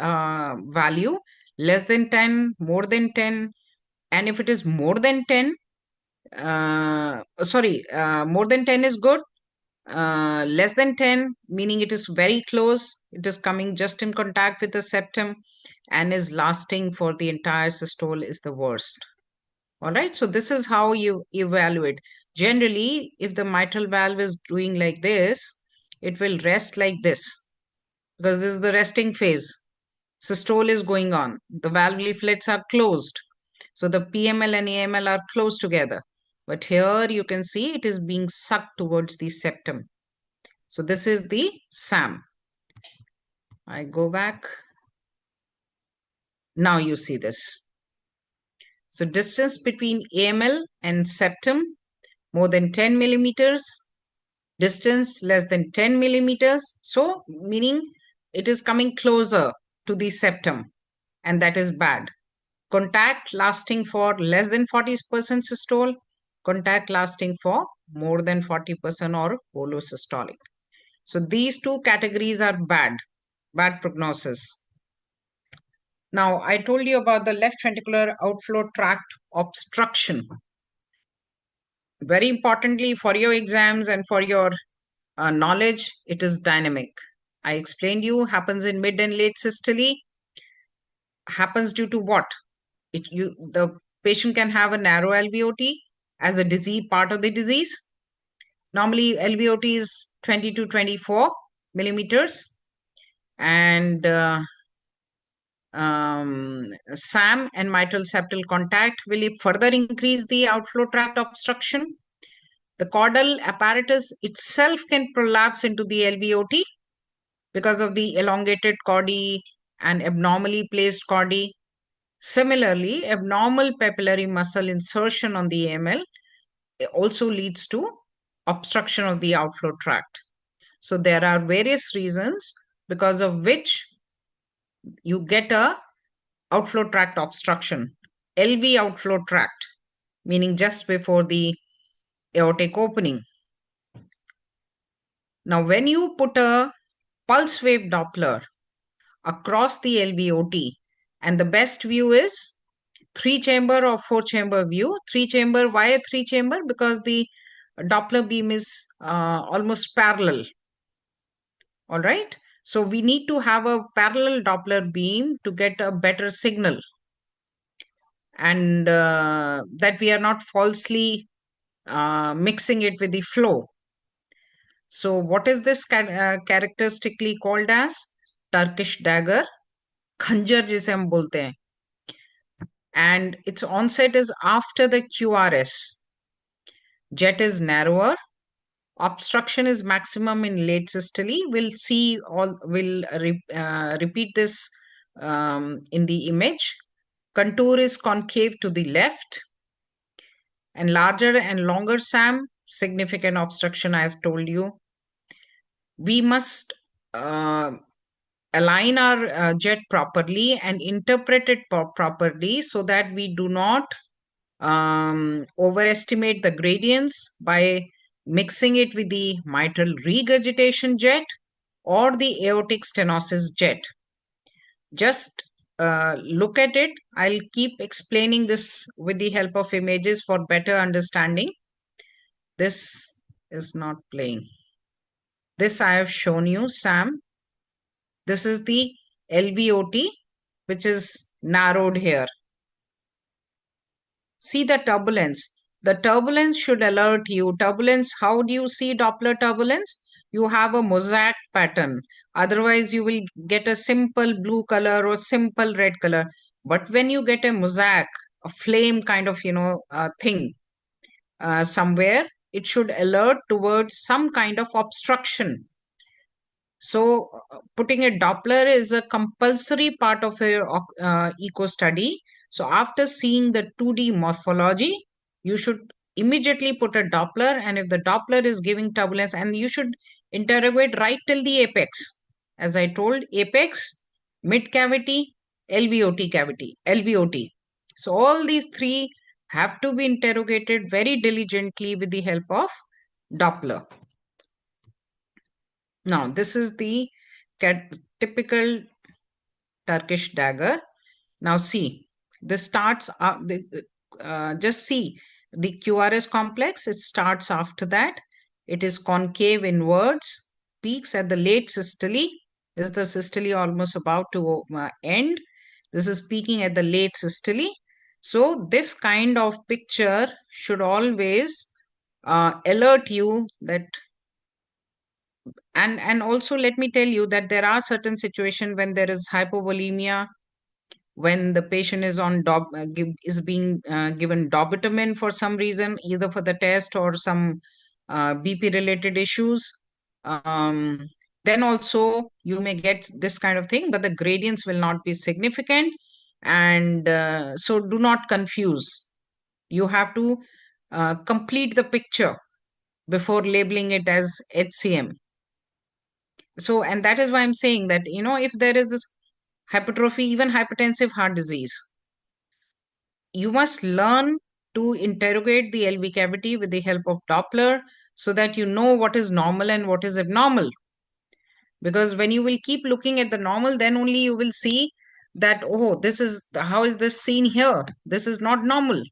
value, less than 10, more than 10. And if it is more than 10, more than 10 is good. Less than 10, meaning it is very close, it is coming just in contact with the septum and is lasting for the entire systole, is the worst. All right, so this is how you evaluate. Generally, if the mitral valve is doing like this, it will rest like this because this is the resting phase. Systole is going on, the valve leaflets are closed, so the PML and AML are close together. But here you can see it is being sucked towards the septum. So this is the SAM. I go back. Now you see this. So distance between AML and septum, more than 10 millimeters. Distance less than 10 millimeters. So meaning it is coming closer to the septum, and that is bad. Contact lasting for less than 40% systole. Contact lasting for more than 40% or holosystolic. So these two categories are bad prognosis. Now, I told you about the left ventricular outflow tract obstruction. Very importantly, for your exams and for your knowledge, it is dynamic. I explained you happens in mid and late systole. Happens due to what? The patient can have a narrow LVOT as a disease part of the disease. Normally, LVOT is 20 to 24 millimeters, and SAM and mitral septal contact will further increase the outflow tract obstruction. The caudal apparatus itself can prolapse into the LVOT because of the elongated chordae and abnormally placed chordae. Similarly, abnormal papillary muscle insertion on the AML also leads to obstruction of the outflow tract. So there are various reasons because of which you get a outflow tract obstruction. LV outflow tract, meaning just before the aortic opening. Now, when you put a pulse wave Doppler across the LVOT, and the best view is 3-chamber or 4-chamber view. 3-chamber, why a 3-chamber? Because the Doppler beam is almost parallel. All right. So we need to have a parallel Doppler beam to get a better signal, and that we are not falsely mixing it with the flow. So what is this characteristically called as? Turkish dagger, खंजर जिसे हम बोलते हैं, and its onset is after the QRS. Jet is narrower. Obstruction is maximum in late systole. We'll repeat this in the image. Contour is concave to the left, and larger and longer SAM, significant obstruction, I've told you. We must align our jet properly and interpret it properly so that we do not overestimate the gradients by mixing it with the mitral regurgitation jet or the aortic stenosis jet. Just look at it. I'll keep explaining this with the help of images for better understanding. This is not playing. This I have shown you, SAM. This is the LVOT, which is narrowed here. See the turbulence. The turbulence should alert you. Turbulence, how do you see Doppler turbulence? You have a mosaic pattern. Otherwise, you will get a simple blue color or simple red color. But when you get a mosaic, a flame kind of, thing, somewhere, it should alert towards some kind of obstruction. So, putting a Doppler is a compulsory part of a eco study. So, after seeing the 2D morphology, you should immediately put a Doppler. And if the Doppler is giving turbulence, and you should interrogate right till the apex. As I told, apex, mid cavity, LVOT. So, all these three have to be interrogated very diligently with the help of Doppler. Now, this is the typical Turkish dagger. Now, see, this starts, just see the QRS complex, it starts after that. It is concave inwards, peaks at the late systole. This is the systole almost about to end. This is peaking at the late systole. So, this kind of picture should always alert you that. And also, let me tell you that there are certain situations when there is hypovolemia, when the patient is on is being given dobutamine for some reason, either for the test or some BP related issues. Um, then also you may get this kind of thing, but the gradients will not be significant. And so do not confuse. You have to complete the picture before labeling it as HCM. So, and that is why I'm saying that, if there is this hypertrophy, even hypertensive heart disease, you must learn to interrogate the LV cavity with the help of Doppler so that you know what is normal and what is abnormal. Because when you will keep looking at the normal, then only you will see that, oh, how is this seen here? This is not normal.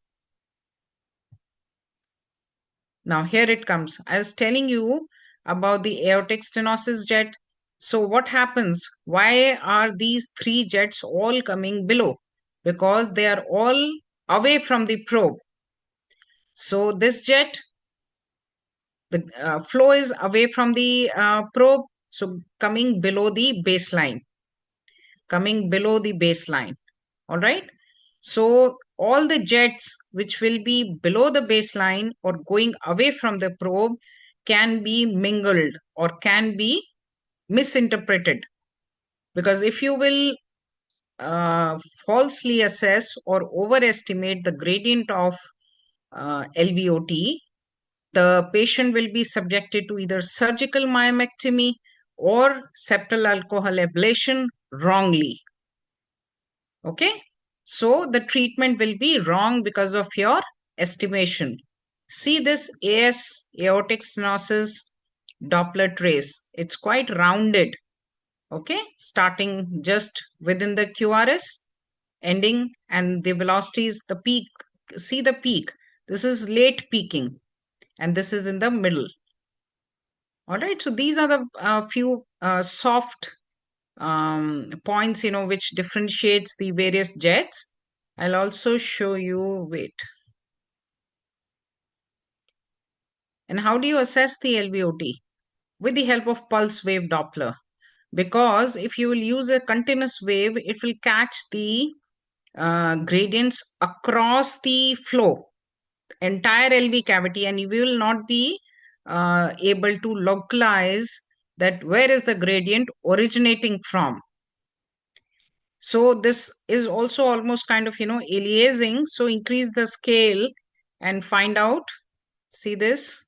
Now, here it comes. I was telling you about the aortic stenosis jet. So, what happens? Why are these three jets all coming below? Because they are all away from the probe. So, this jet, the flow is away from the probe. So, coming below the baseline. All right. So, all the jets which will be below the baseline or going away from the probe can be mingled or can be misinterpreted. Because if you will falsely assess or overestimate the gradient of LVOT, the patient will be subjected to either surgical myomectomy or septal alcohol ablation wrongly. Okay, so the treatment will be wrong because of your estimation. See this AS, aortic stenosis Doppler trace. It's quite rounded. Okay, starting just within the QRS, ending, and the velocity is the peak. See the peak. This is late peaking, and this is in the middle. All right, so these are the few soft points, which differentiates the various jets. I'll also show you, wait. And how do you assess the LVOT? With the help of pulse wave Doppler. Because if you will use a continuous wave, it will catch the gradients across the flow, entire LV cavity, and you will not be able to localize that where is the gradient originating from. So this is also almost kind of, aliasing. So increase the scale and find out. See this.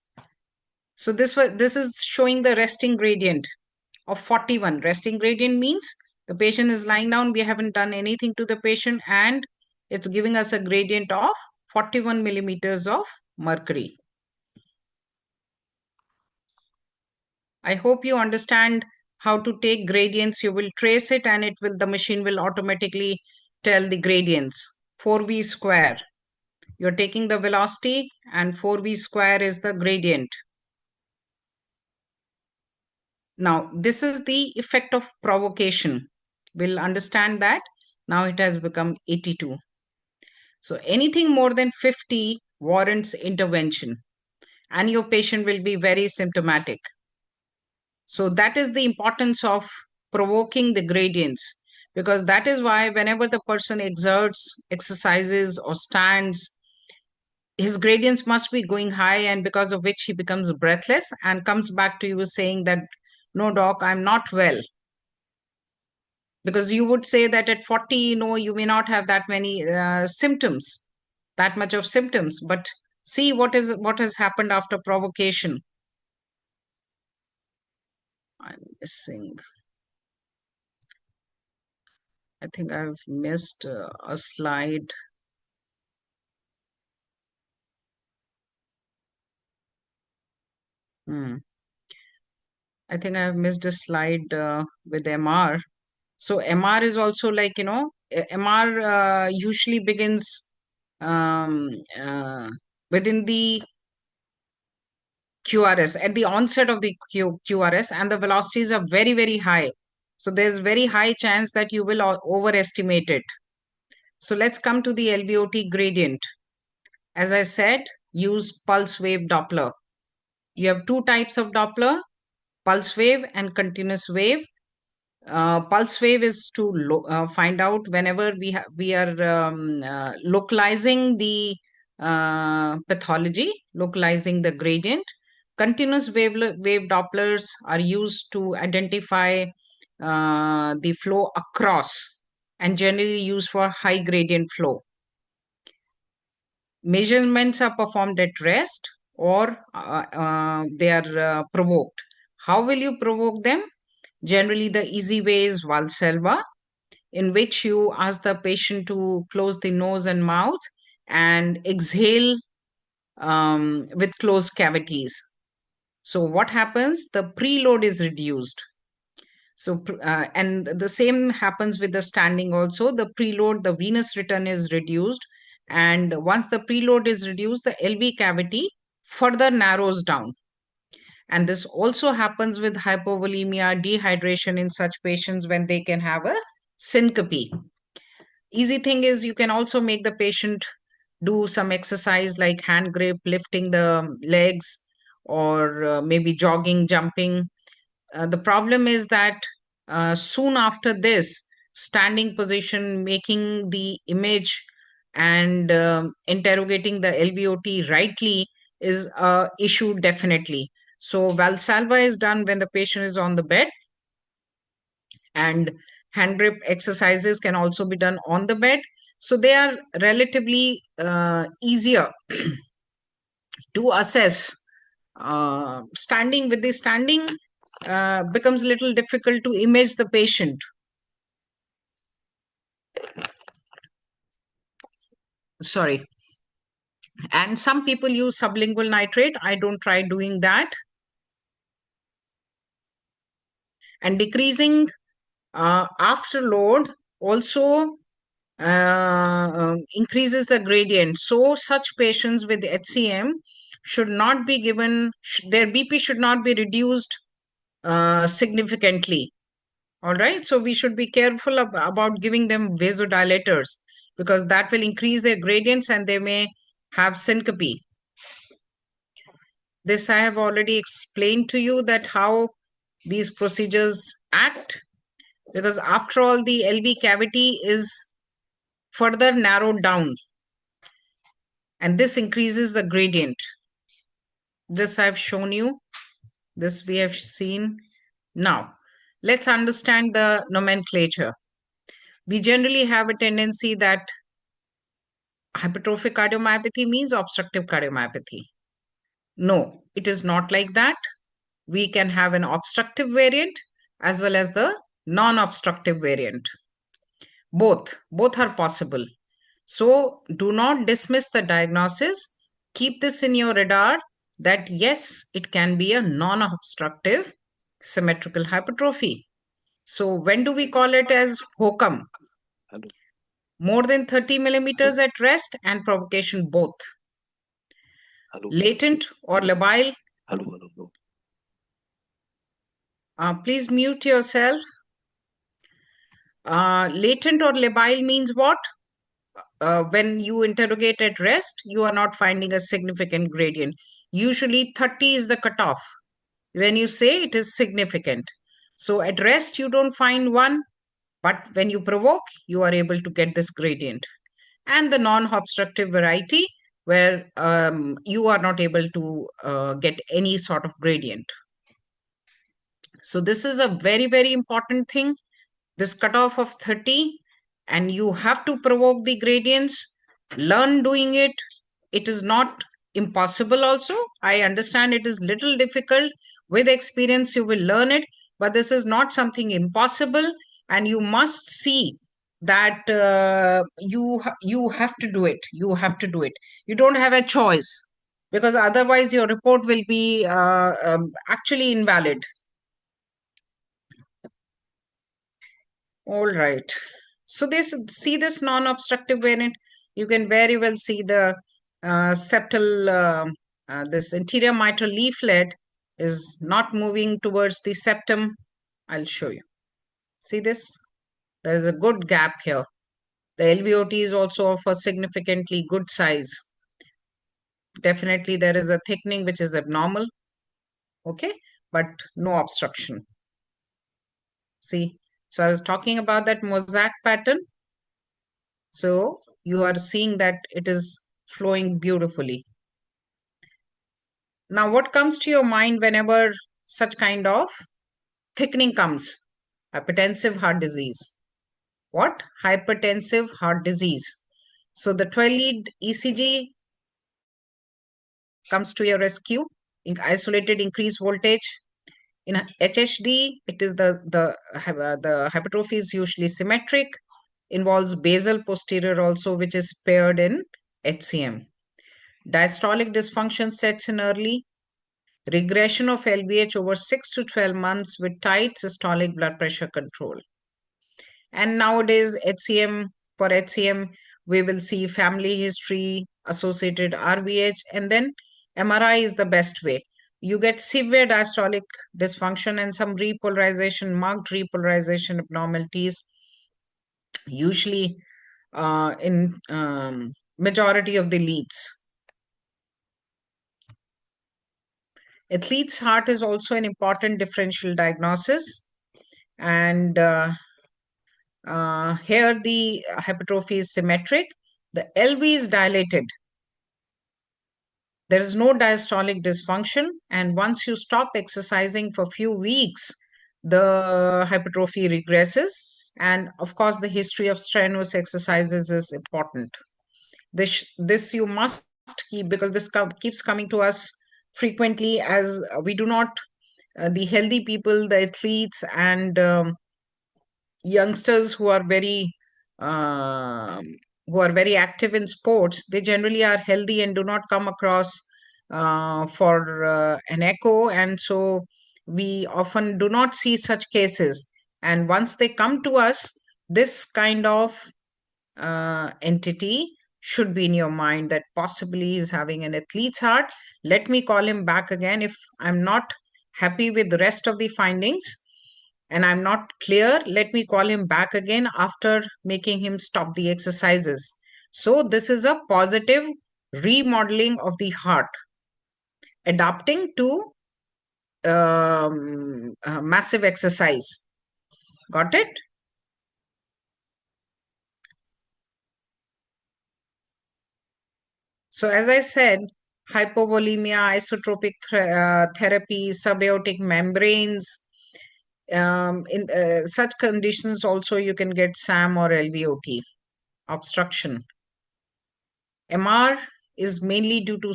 So this is showing the resting gradient of 41. Resting gradient means the patient is lying down. We haven't done anything to the patient, and it's giving us a gradient of 41 millimeters of mercury. I hope you understand how to take gradients. You will trace it, and the machine will automatically tell the gradients. 4v square. You're taking the velocity, and 4v square is the gradient. Now, this is the effect of provocation. We'll understand that. Now it has become 82. So anything more than 50 warrants intervention, and your patient will be very symptomatic. So that is the importance of provoking the gradients, because that is why whenever the person exerts, exercises, or stands, his gradients must be going high, and because of which he becomes breathless and comes back to you saying that, no, doc, I'm not well. Because you would say that at 40, no, you may not have that many symptoms, that much of symptoms. But see what has happened after provocation. I'm missing. I think I've missed a slide. I think I've missed a slide with MR. So MR is also like, MR usually begins um, uh, within the QRS, at the onset of the QRS, and the velocities are very, very high. So there's very high chance that you will overestimate it. So let's come to the LVOT gradient. As I said, use pulse wave Doppler. You have two types of Doppler, pulse wave and continuous wave. Pulse wave is to find out whenever we are localizing the pathology, localizing the gradient. Continuous wave Dopplers are used to identify the flow across, and generally used for high gradient flow. Measurements are performed at rest, or they are provoked. How will you provoke them? Generally, the easy way is Valsalva, in which you ask the patient to close the nose and mouth and exhale with closed cavities. So what happens? The preload is reduced. So, and the same happens with the standing also. The preload, the venous return is reduced. And once the preload is reduced, the LV cavity further narrows down. And this also happens with hypovolemia, dehydration in such patients when they can have a syncope. Easy thing is you can also make the patient do some exercise like hand grip, lifting the legs, or maybe jogging, jumping. The problem is that soon after this, standing position, making the image and interrogating the LVOT rightly is a issue definitely. So Valsalva is done when the patient is on the bed, and hand grip exercises can also be done on the bed. So they are relatively easier to assess. Standing, with the standing, becomes a little difficult to image the patient. Sorry. And some people use sublingual nitrate. I don't try doing that. And decreasing after load also increases the gradient. So such patients with HCM should not be given, their BP should not be reduced significantly. All right. So we should be careful about giving them vasodilators, because that will increase their gradients and they may have syncope. This I have already explained to you, that how these procedures act, because after all, the LV cavity is further narrowed down, and this increases the gradient. This I've shown you. This we have seen. Now, let's understand the nomenclature. We generally have a tendency that hypertrophic cardiomyopathy means obstructive cardiomyopathy. No, it is not like that. We can have an obstructive variant as well as the non-obstructive variant. Both are possible. So do not dismiss the diagnosis. Keep this in your radar that yes, it can be a non-obstructive symmetrical hypertrophy. So when do we call it as HOCM? More than 30 millimeters at rest and provocation both. Latent or labile. Please mute yourself. Latent or labile means what? When you interrogate at rest, you are not finding a significant gradient. Usually 30 is the cutoff. When you say it is significant. So at rest, you don't find one, but when you provoke, you are able to get this gradient. And the non-obstructive variety, where you are not able to get any sort of gradient. So this is a very, very important thing, this cutoff of 30, and you have to provoke the gradients, learn doing it. It is not impossible also. I understand it is little difficult. With experience, you will learn it, but this is not something impossible, and you must see that you have to do it. You have to do it. You don't have a choice, because otherwise your report will be actually invalid. All right. So this, see this non-obstructive variant, you can very well see the septal, this anterior mitral leaflet is not moving towards the septum. I'll show you. See this? There is a good gap here. The LVOT is also of a significantly good size. Definitely there is a thickening which is abnormal, okay, but no obstruction. See, so I was talking about that mosaic pattern. So you are seeing that it is flowing beautifully. Now, what comes to your mind whenever such kind of thickening comes? Hypertensive heart disease. What? Hypertensive heart disease. So the 12 lead ECG comes to your rescue. In isolated increased voltage. In HHD, it is the hypertrophy is usually symmetric, involves basal posterior also, which is paired in HCM. Diastolic dysfunction sets in early. Regression of LVH over 6 to 12 months with tight systolic blood pressure control. And nowadays, for HCM, we will see family history, associated RVH, and then MRI is the best way. You get severe diastolic dysfunction and some repolarization, marked repolarization abnormalities, usually in majority of the leads. Athlete's heart is also an important differential diagnosis. And here the hypertrophy is symmetric. The LV is dilated. There is no diastolic dysfunction. And once you stop exercising for a few weeks, the hypertrophy regresses. And of course, the history of strenuous exercises is important. This you must keep, because this keeps coming to us frequently, as we do not, the healthy people, the athletes, and youngsters um who are very active in sports, they generally are healthy and do not come across for an echo, and so we often do not see such cases. And once they come to us, this kind of entity should be in your mind, that possibly is having an athlete's heart. Let me call him back again if I'm not happy with the rest of the findings and I'm not clear. Let me call him back again after making him stop the exercises. So this is a positive remodeling of the heart, adapting to massive exercise. Got it? So as I said, hypovolemia, isotropic therapy, subaortic membranes. In such conditions also you can get SAM or LVOT, obstruction. MR is mainly due to,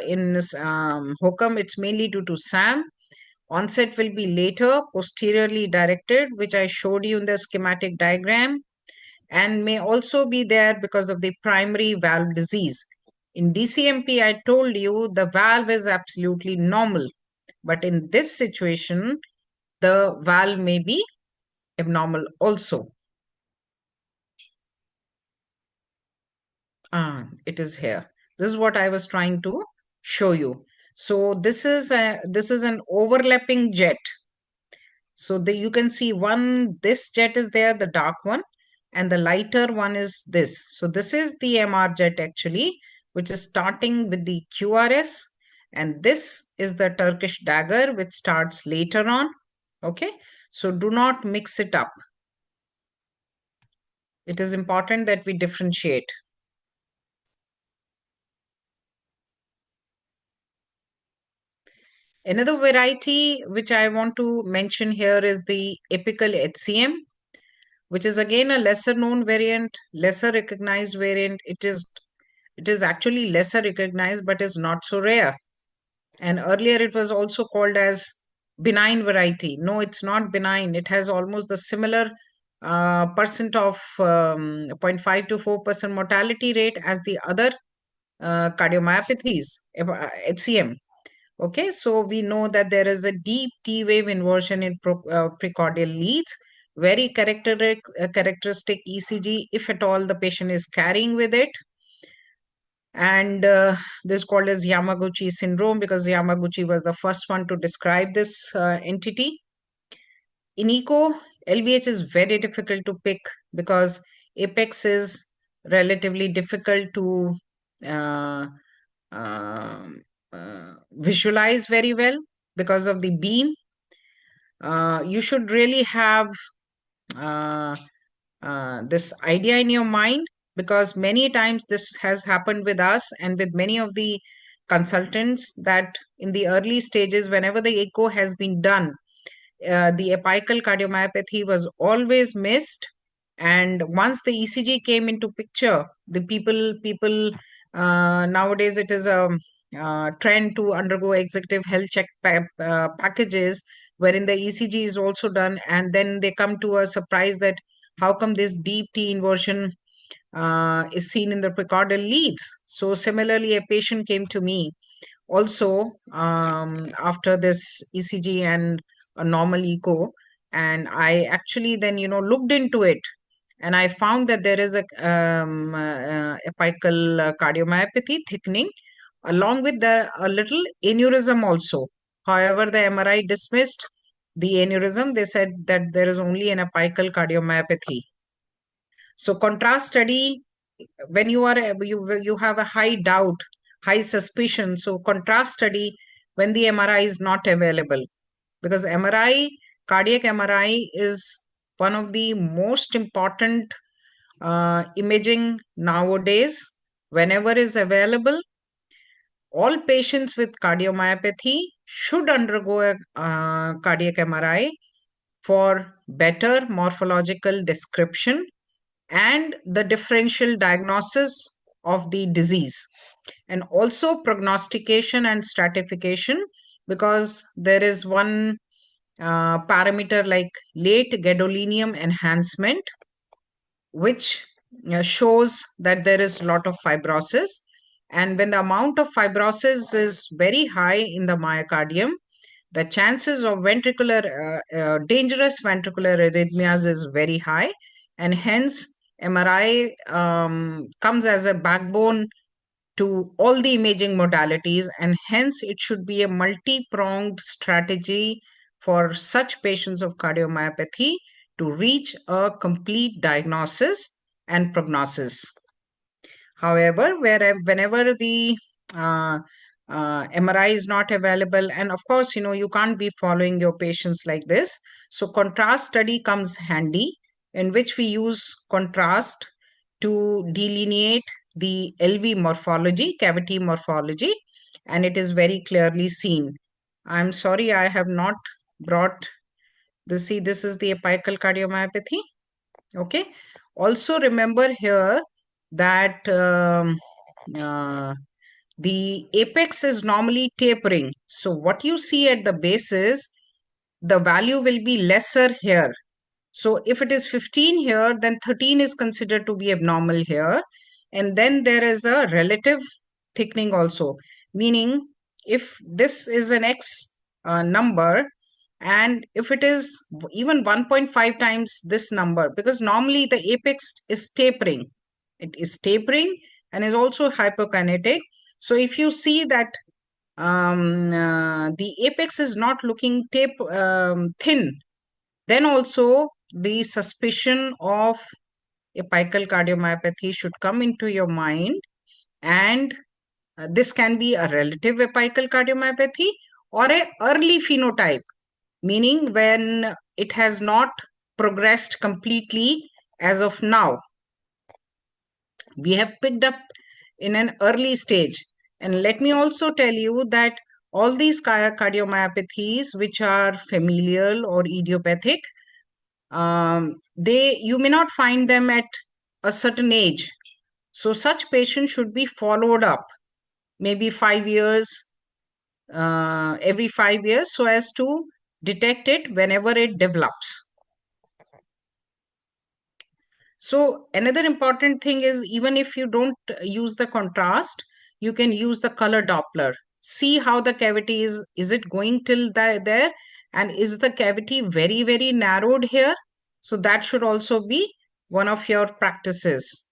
in this HOCM, it's mainly due to SAM. Onset will be later, posteriorly directed, which I showed you in the schematic diagram, and may also be there because of the primary valve disease. In DCMP, I told you the valve is absolutely normal, but in this situation, the valve may be abnormal also. It is here. This is what I was trying to show you. So this is an overlapping jet. So you can see this jet is there, the dark one, and the lighter one is this. So this is the MR jet actually, which is starting with the QRS, and this is the Turkish dagger, which starts later on. Okay, so do not mix it up. It is important that we differentiate. Another variety which I want to mention here is the apical HCM, which is again a lesser known variant, lesser recognized variant. It is actually lesser recognized, but is not so rare. And earlier it was also called as benign variety. No, it's not benign. It has almost the similar percent of 0.5 to 4% mortality rate as the other cardiomyopathies, HCM. Okay, so we know that there is a deep T wave inversion in precordial leads, very characteristic ECG, if at all the patient is carrying with it. And this is called as Yamaguchi syndrome because Yamaguchi was the first one to describe this entity. In echo, LVH is very difficult to pick because apex is relatively difficult to uh, uh, visualize very well because of the beam. You should really have uh, this idea in your mind because many times this has happened with us and with many of the consultants that in the early stages, whenever the echo has been done, the apical cardiomyopathy was always missed. And once the ECG came into picture, the people nowadays it is a trend to undergo executive health check packages wherein the ECG is also done, and then they come to a surprise that how come this deep T inversion is seen in the precordial leads. So similarly, a patient came to me also after this ECG and a normal echo, and I actually then looked into it, and I found that there is a apical cardiomyopathy thickening along with a little aneurysm also. However, the MRI dismissed the aneurysm. They said that there is only an apical cardiomyopathy. So contrast study, when you have a high doubt, high suspicion, so contrast study when the MRI is not available, because MRI, cardiac MRI is one of the most important imaging nowadays. Whenever is available, all patients with cardiomyopathy should undergo a cardiac MRI for better morphological description and the differential diagnosis of the disease, and also prognostication and stratification, because there is one parameter like late gadolinium enhancement which shows that there is a lot of fibrosis, and when the amount of fibrosis is very high in the myocardium, the chances of dangerous ventricular arrhythmias is very high, and hence MRI comes as a backbone to all the imaging modalities, and hence it should be a multi-pronged strategy for such patients of cardiomyopathy to reach a complete diagnosis and prognosis. However, whenever the uh, MRI is not available, and of course, you can't be following your patients like this. So, contrast study comes handy, in which we use contrast to delineate the LV morphology, cavity morphology, and it is very clearly seen. I'm sorry, I have not brought this. See, this is the apical cardiomyopathy. Okay. Also, remember here that uh, the apex is normally tapering. So, what you see at the base is the value will be lesser here. So, if it is 15 here, then 13 is considered to be abnormal here. And then there is a relative thickening also, meaning if this is an X number, and if it is even 1.5 times this number, because normally the apex is tapering, it is tapering and is also hypokinetic. So if you see that the apex is not looking thin, then also the suspicion of apical cardiomyopathy should come into your mind, and this can be a relative apical cardiomyopathy or a early phenotype, meaning when it has not progressed completely as of now. We have picked up in an early stage. And let me also tell you that All these cardiomyopathies, which are familial or idiopathic, you may not find them at a certain age. So such patients should be followed up, maybe 5 years, every 5 years, so as to detect it whenever it develops. So another important thing is, even if you don't use the contrast, you can use the color Doppler. See how the cavity is it going till there? And is the cavity very, very narrowed here? So that should also be one of your practices.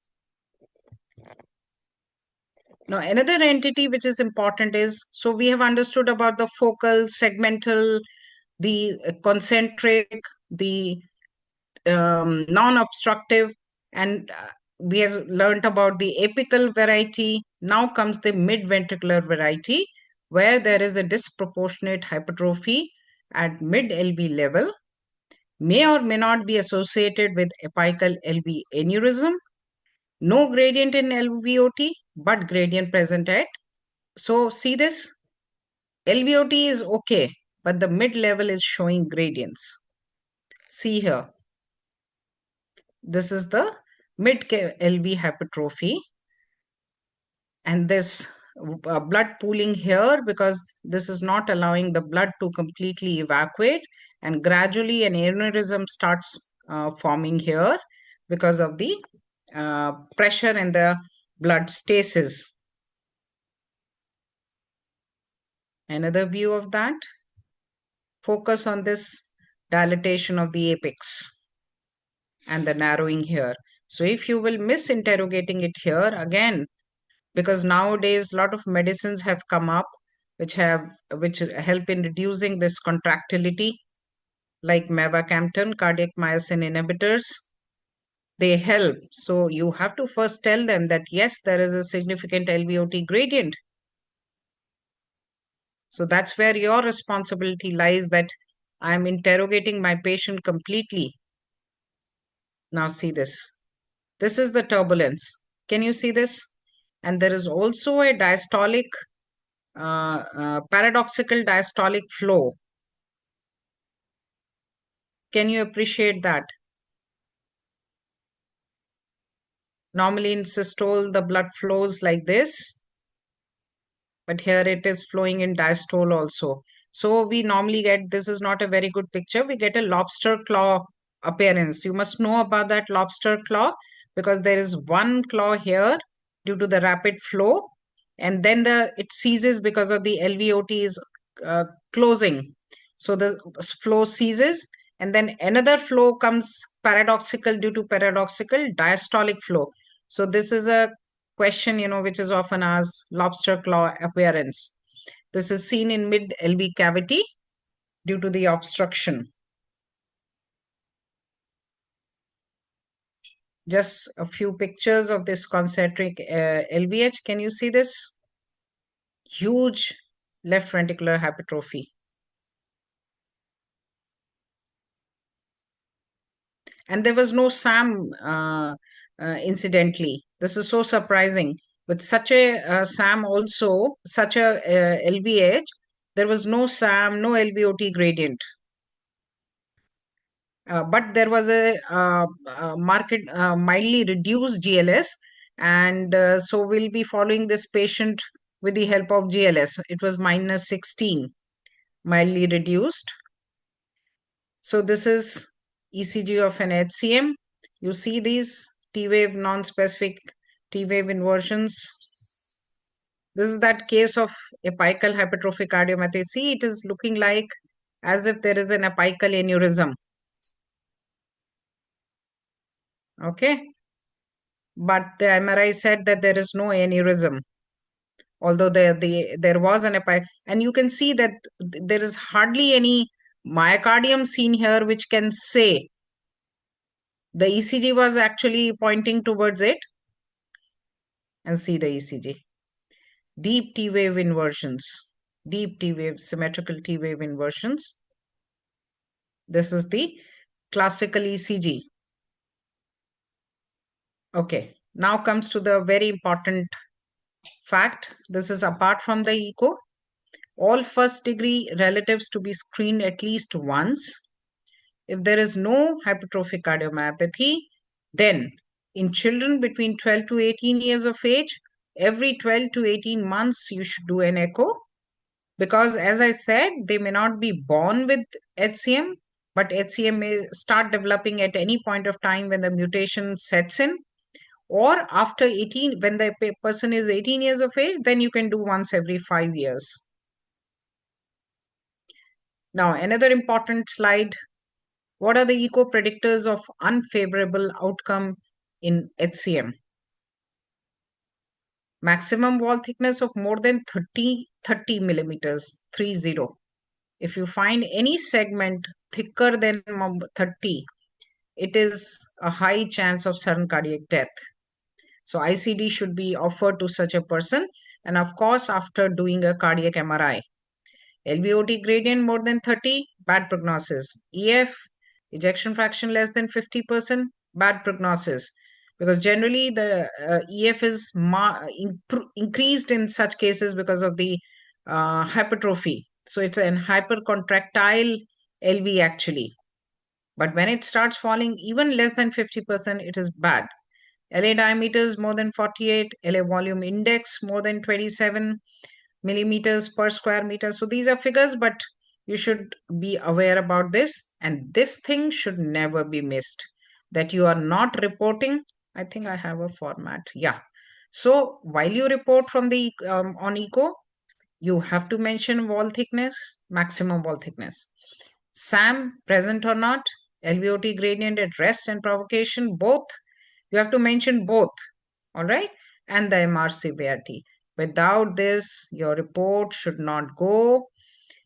Now, another entity which is important is, so we have understood about the focal, segmental, the concentric, the non-obstructive, and we have learned about the apical variety. Now comes the mid-ventricular variety, where there is a disproportionate hypertrophy at mid-LV level, may or may not be associated with apical LV aneurysm. No gradient in LVOT, but gradient present at. So see this, LVOT is okay, but the mid-level is showing gradients. See here. This is the mid-LV hypertrophy, and this blood pooling here, because this is not allowing the blood to completely evacuate, and gradually an aneurysm starts forming here because of the pressure and the blood stasis. Another view of that. Focus on this dilatation of the apex and the narrowing here. So if you will misinterrogating it here again, because nowadays a lot of medicines have come up which help in reducing this contractility, like mavacamten, cardiac myosin inhibitors, they help. So you have to first tell them that yes, there is a significant LVOT gradient. So that's where your responsibility lies, that I'm interrogating my patient completely. Now see this. This is the turbulence. Can you see this? And there is also a diastolic, paradoxical diastolic flow. Can you appreciate that? Normally in systole, the blood flows like this, but here it is flowing in diastole also. So we normally get, this is not a very good picture, we get a lobster claw appearance. You must know about that lobster claw, because there is one claw here due to the rapid flow, and then it ceases because of the LVOT is closing. So the flow ceases, and then another flow comes paradoxical due to paradoxical diastolic flow. So this is a question, which is often asked, lobster claw appearance. This is seen in mid-LV cavity due to the obstruction. Just a few pictures of this concentric LVH. Can you see this? Huge left ventricular hypertrophy. And there was no SAM, incidentally. This is so surprising. With such a SAM also, such a LVH, there was no SAM, no LVOT gradient. But there was a mildly reduced GLS, and so we'll be following this patient with the help of GLS. It was minus 16, mildly reduced. So this is ECG of an HCM. You see these T-wave non-specific T-wave inversions. This is that case of apical hypertrophic cardiomyopathy. See, it is looking like as if there is an apical aneurysm. Okay. But the MRI said that there is no aneurysm, although there was an apical. And you can see that there is hardly any myocardium seen here, which can say the ECG was actually pointing towards it. And see the ECG. Deep T-wave inversions, deep T-wave, symmetrical T-wave inversions. This is the classical ECG. Okay, now comes to the very important fact. This is apart from the echo. All first degree relatives to be screened at least once. If there is no hypertrophic cardiomyopathy, then in children between 12 to 18 years of age, every 12 to 18 months, you should do an echo, because as I said, they may not be born with HCM, but HCM may start developing at any point of time when the mutation sets in, or after 18, when the person is 18 years of age, then you can do once every 5 years. Now, another important slide. What are the echo predictors of unfavorable outcome in HCM? Maximum wall thickness of more than 30 millimeters, 30. If you find any segment thicker than 30, it is a high chance of sudden cardiac death. So ICD should be offered to such a person, and of course, after doing a cardiac MRI. LVOT gradient more than 30, bad prognosis. EF, ejection fraction less than 50%, bad prognosis. Because generally the EF is increased in such cases because of the hypertrophy. So it's an hypercontractile LV actually. But when it starts falling even less than 50%, it is bad. LA diameters more than 48, LA volume index more than 27 millimeters per square meter. So these are figures, but you should be aware about this. And this thing should never be missed, that you are not reporting. I think I have a format. Yeah. So while you report from the on echo, you have to mention wall thickness, maximum wall thickness. SAM present or not, LVOT gradient at rest and provocation, both. You have to mention both, all right? And the MR severity. Without this, your report should not go.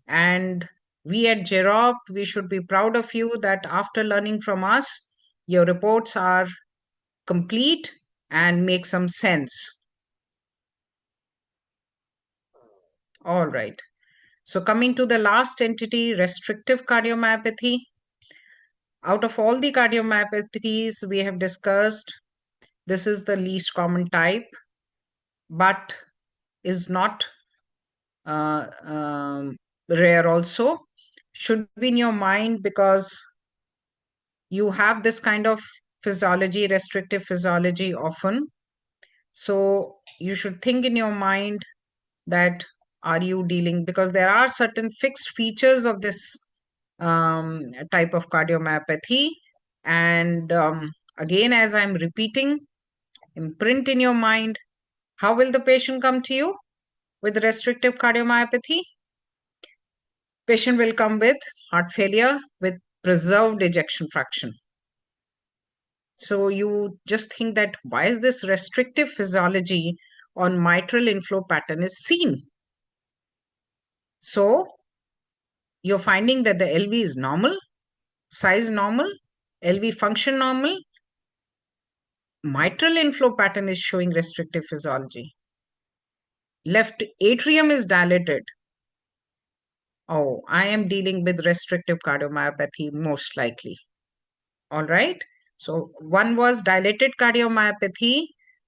And we at JEROP, we should be proud of you that after learning from us, your reports are complete and make some sense. All right. So coming to the last entity, restrictive cardiomyopathy. Out of all the cardiomyopathies we have discussed, this is the least common type, but is not rare also. Should be in your mind because you have this kind of physiology, restrictive physiology often. So you should think in your mind that are you dealing, because there are certain fixed features of this type of cardiomyopathy. And again, as I'm repeating, imprint in your mind, how will the patient come to you with restrictive cardiomyopathy? Patient will come with heart failure with preserved ejection fraction. So you just think that why is this restrictive physiology on mitral inflow pattern is seen? So you're finding that the LV is normal, size normal, LV function normal, mitral inflow pattern is showing restrictive physiology. Left atrium is dilated. Oh, I am dealing with restrictive cardiomyopathy most likely. All right. So one was dilated cardiomyopathy,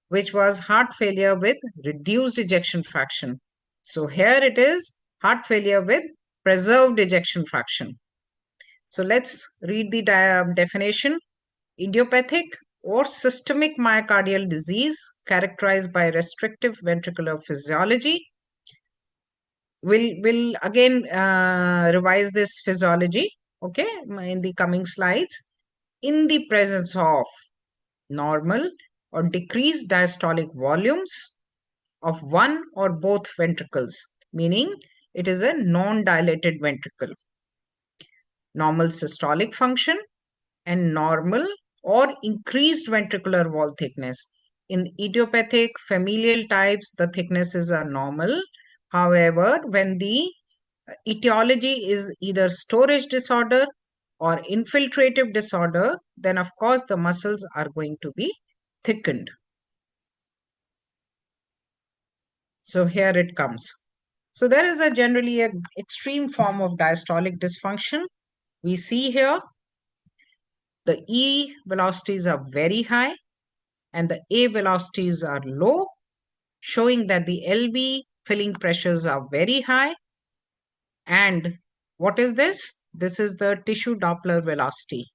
which was heart failure with reduced ejection fraction. So here it is heart failure with preserved ejection fraction. So let's read the definition. Idiopathic or systemic myocardial disease characterized by restrictive ventricular physiology. We'll again revise this physiology, okay, in the coming slides. In the presence of normal or decreased diastolic volumes of one or both ventricles, meaning it is a non-dilated ventricle, normal systolic function, and normal or increased ventricular wall thickness. In idiopathic familial types, the thicknesses are normal. However, when the etiology is either storage disorder or infiltrative disorder, then of course the muscles are going to be thickened. So here it comes. So there is generally an extreme form of diastolic dysfunction. We see here the E velocities are very high and the A velocities are low, showing that the LV filling pressures are very high And what is this? This is the tissue Doppler velocity.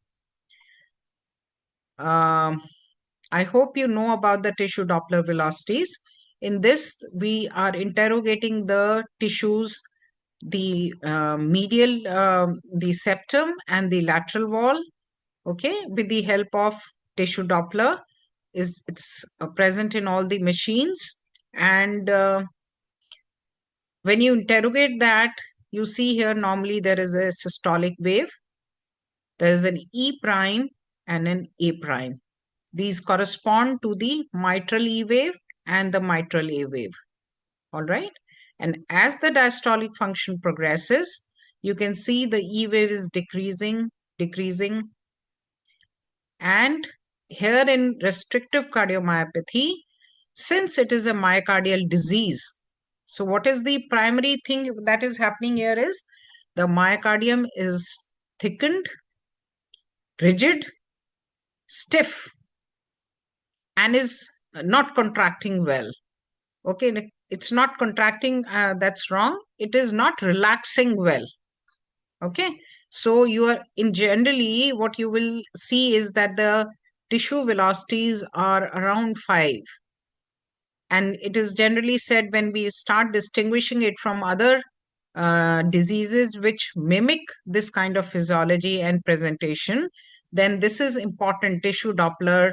Um, I hope you know about the tissue Doppler velocities. In this, we are interrogating the tissues, the medial, the septum and the lateral wall, okay, with the help of tissue Doppler. It's present in all the machines. And when you interrogate that, you see here normally there is a systolic wave, there is an E prime and an A prime. These correspond to the mitral E wave and the mitral A wave. All right. And as the diastolic function progresses, you can see the E wave is decreasing, decreasing. And here in restrictive cardiomyopathy, since it is a myocardial disease, so what is the primary thing that is happening here is the myocardium is thickened, rigid, stiff, and is not contracting well. Okay, it's not contracting, that's wrong. It is not relaxing well. Okay, so you are in generally what you will see is that the tissue velocities are around 5. And it is generally said when we start distinguishing it from other diseases which mimic this kind of physiology and presentation, then this is important tissue Doppler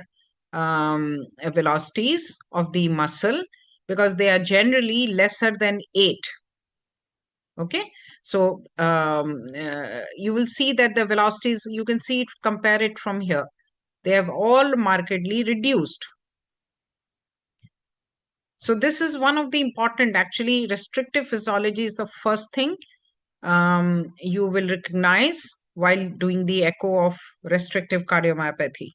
velocities of the muscle, because they are generally lesser than 8. Okay, so you will see that the velocities, you can see it, compare it from here. They have all markedly reduced. So this is one of the important, actually, restrictive physiology is the first thing you will recognize while doing the echo of restrictive cardiomyopathy.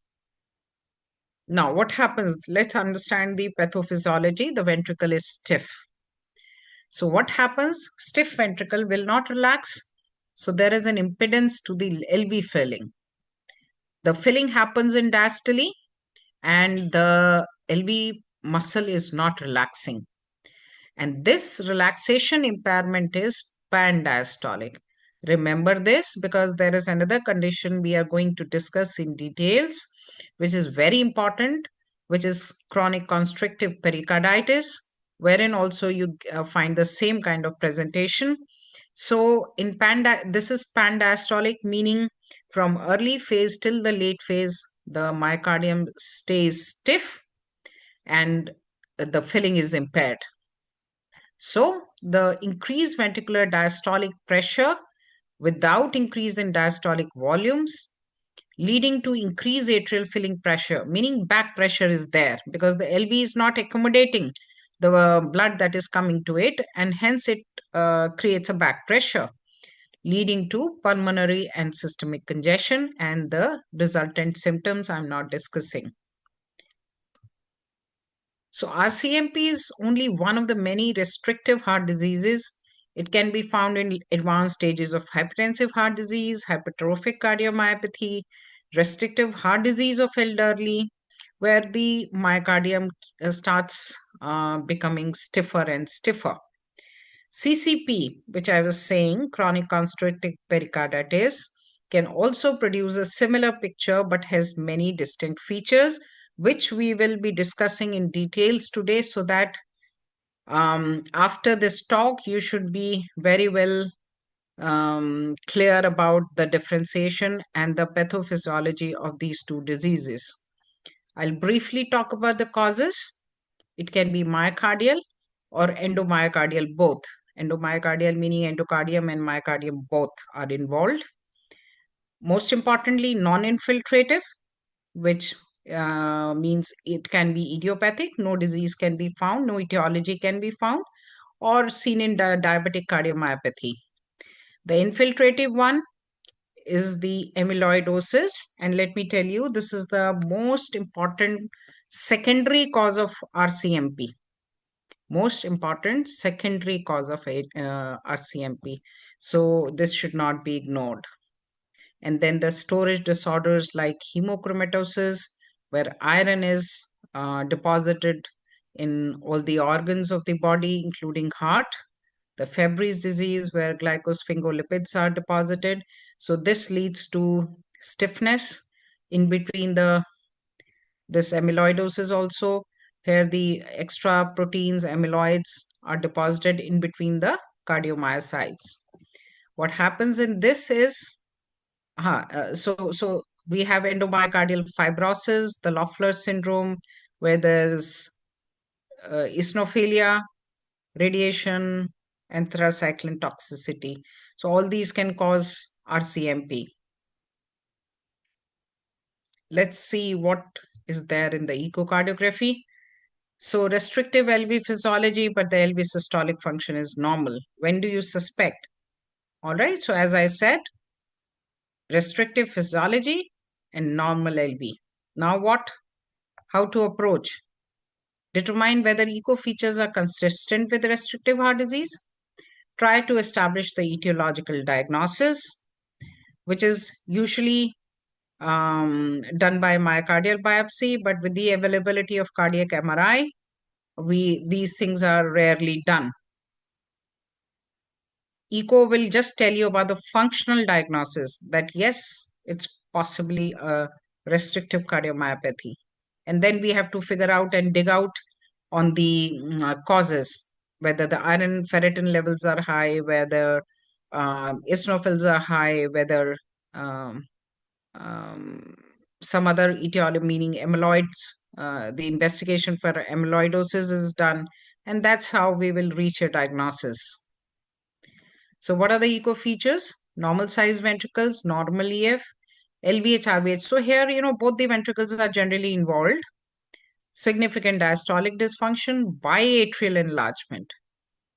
Now, what happens? Let's understand the pathophysiology. The ventricle is stiff. So what happens? Stiff ventricle will not relax. So there is an impedance to the LV filling. The filling happens in diastole and the LV muscle is not relaxing. And this relaxation impairment is pandiastolic. Remember this because there is another condition we are going to discuss in details, which is very important, which is chronic constrictive pericarditis, wherein also you find the same kind of presentation. So in this is pandiastolic, meaning from early phase till the late phase, the myocardium stays stiff and the filling is impaired. So the increased ventricular diastolic pressure without increase in diastolic volumes, leading to increased atrial filling pressure, meaning back pressure is there because the LV is not accommodating the blood that is coming to it, and hence it creates a back pressure, leading to pulmonary and systemic congestion and the resultant symptoms I'm not discussing. So RCMP is only one of the many restrictive heart diseases. It can be found in advanced stages of hypertensive heart disease, hypertrophic cardiomyopathy, restrictive heart disease of elderly, where the myocardium starts becoming stiffer and stiffer. CCP, which I was saying, chronic constrictive pericarditis, can also produce a similar picture but has many distinct features, which we will be discussing in details today, so that after this talk, you should be very well clear about the differentiation and the pathophysiology of these two diseases. I'll briefly talk about the causes. It can be myocardial or endomyocardial, both. Endomyocardial meaning endocardium and myocardium both are involved. Most importantly, non-infiltrative, which means it can be idiopathic, no disease can be found, no etiology can be found, or seen in diabetic cardiomyopathy. The infiltrative one is the amyloidosis, and let me tell you, this is the most important secondary cause of RCMP. Most important secondary cause of RCMP. So this should not be ignored. And then the storage disorders like hemochromatosis, where iron is deposited in all the organs of the body, including heart. the Fabry's disease, where glycosphingolipids are deposited. So this leads to stiffness in between this amyloidosis also. Here the extra proteins, amyloids, are deposited in between the cardiomyocytes. What happens in this is, so we have endomyocardial fibrosis, the Loeffler syndrome, where there's eosinophilia, radiation, and anthracycline toxicity. So all these can cause RCMP. Let's see what is there in the echocardiography. So restrictive LV physiology, but the LV systolic function is normal. When do you suspect? All right, so as I said, restrictive physiology and normal LV. Now what? How to approach? Determine whether echo features are consistent with restrictive heart disease. Try to establish the etiological diagnosis, which is usually done by myocardial biopsy, but with the availability of cardiac MRI, these things are rarely done. Echo will just tell you about the functional diagnosis that yes, it's possibly a restrictive cardiomyopathy. And then we have to figure out and dig out on the causes, whether the iron ferritin levels are high, whether eosinophils are high, whether um, um, some other etiology, meaning amyloids, the investigation for amyloidosis is done, and that's how we will reach a diagnosis. So what are the echo features? Normal size ventricles, normal EF, LVH, RVH. So here, both the ventricles are generally involved. Significant diastolic dysfunction, biatrial enlargement.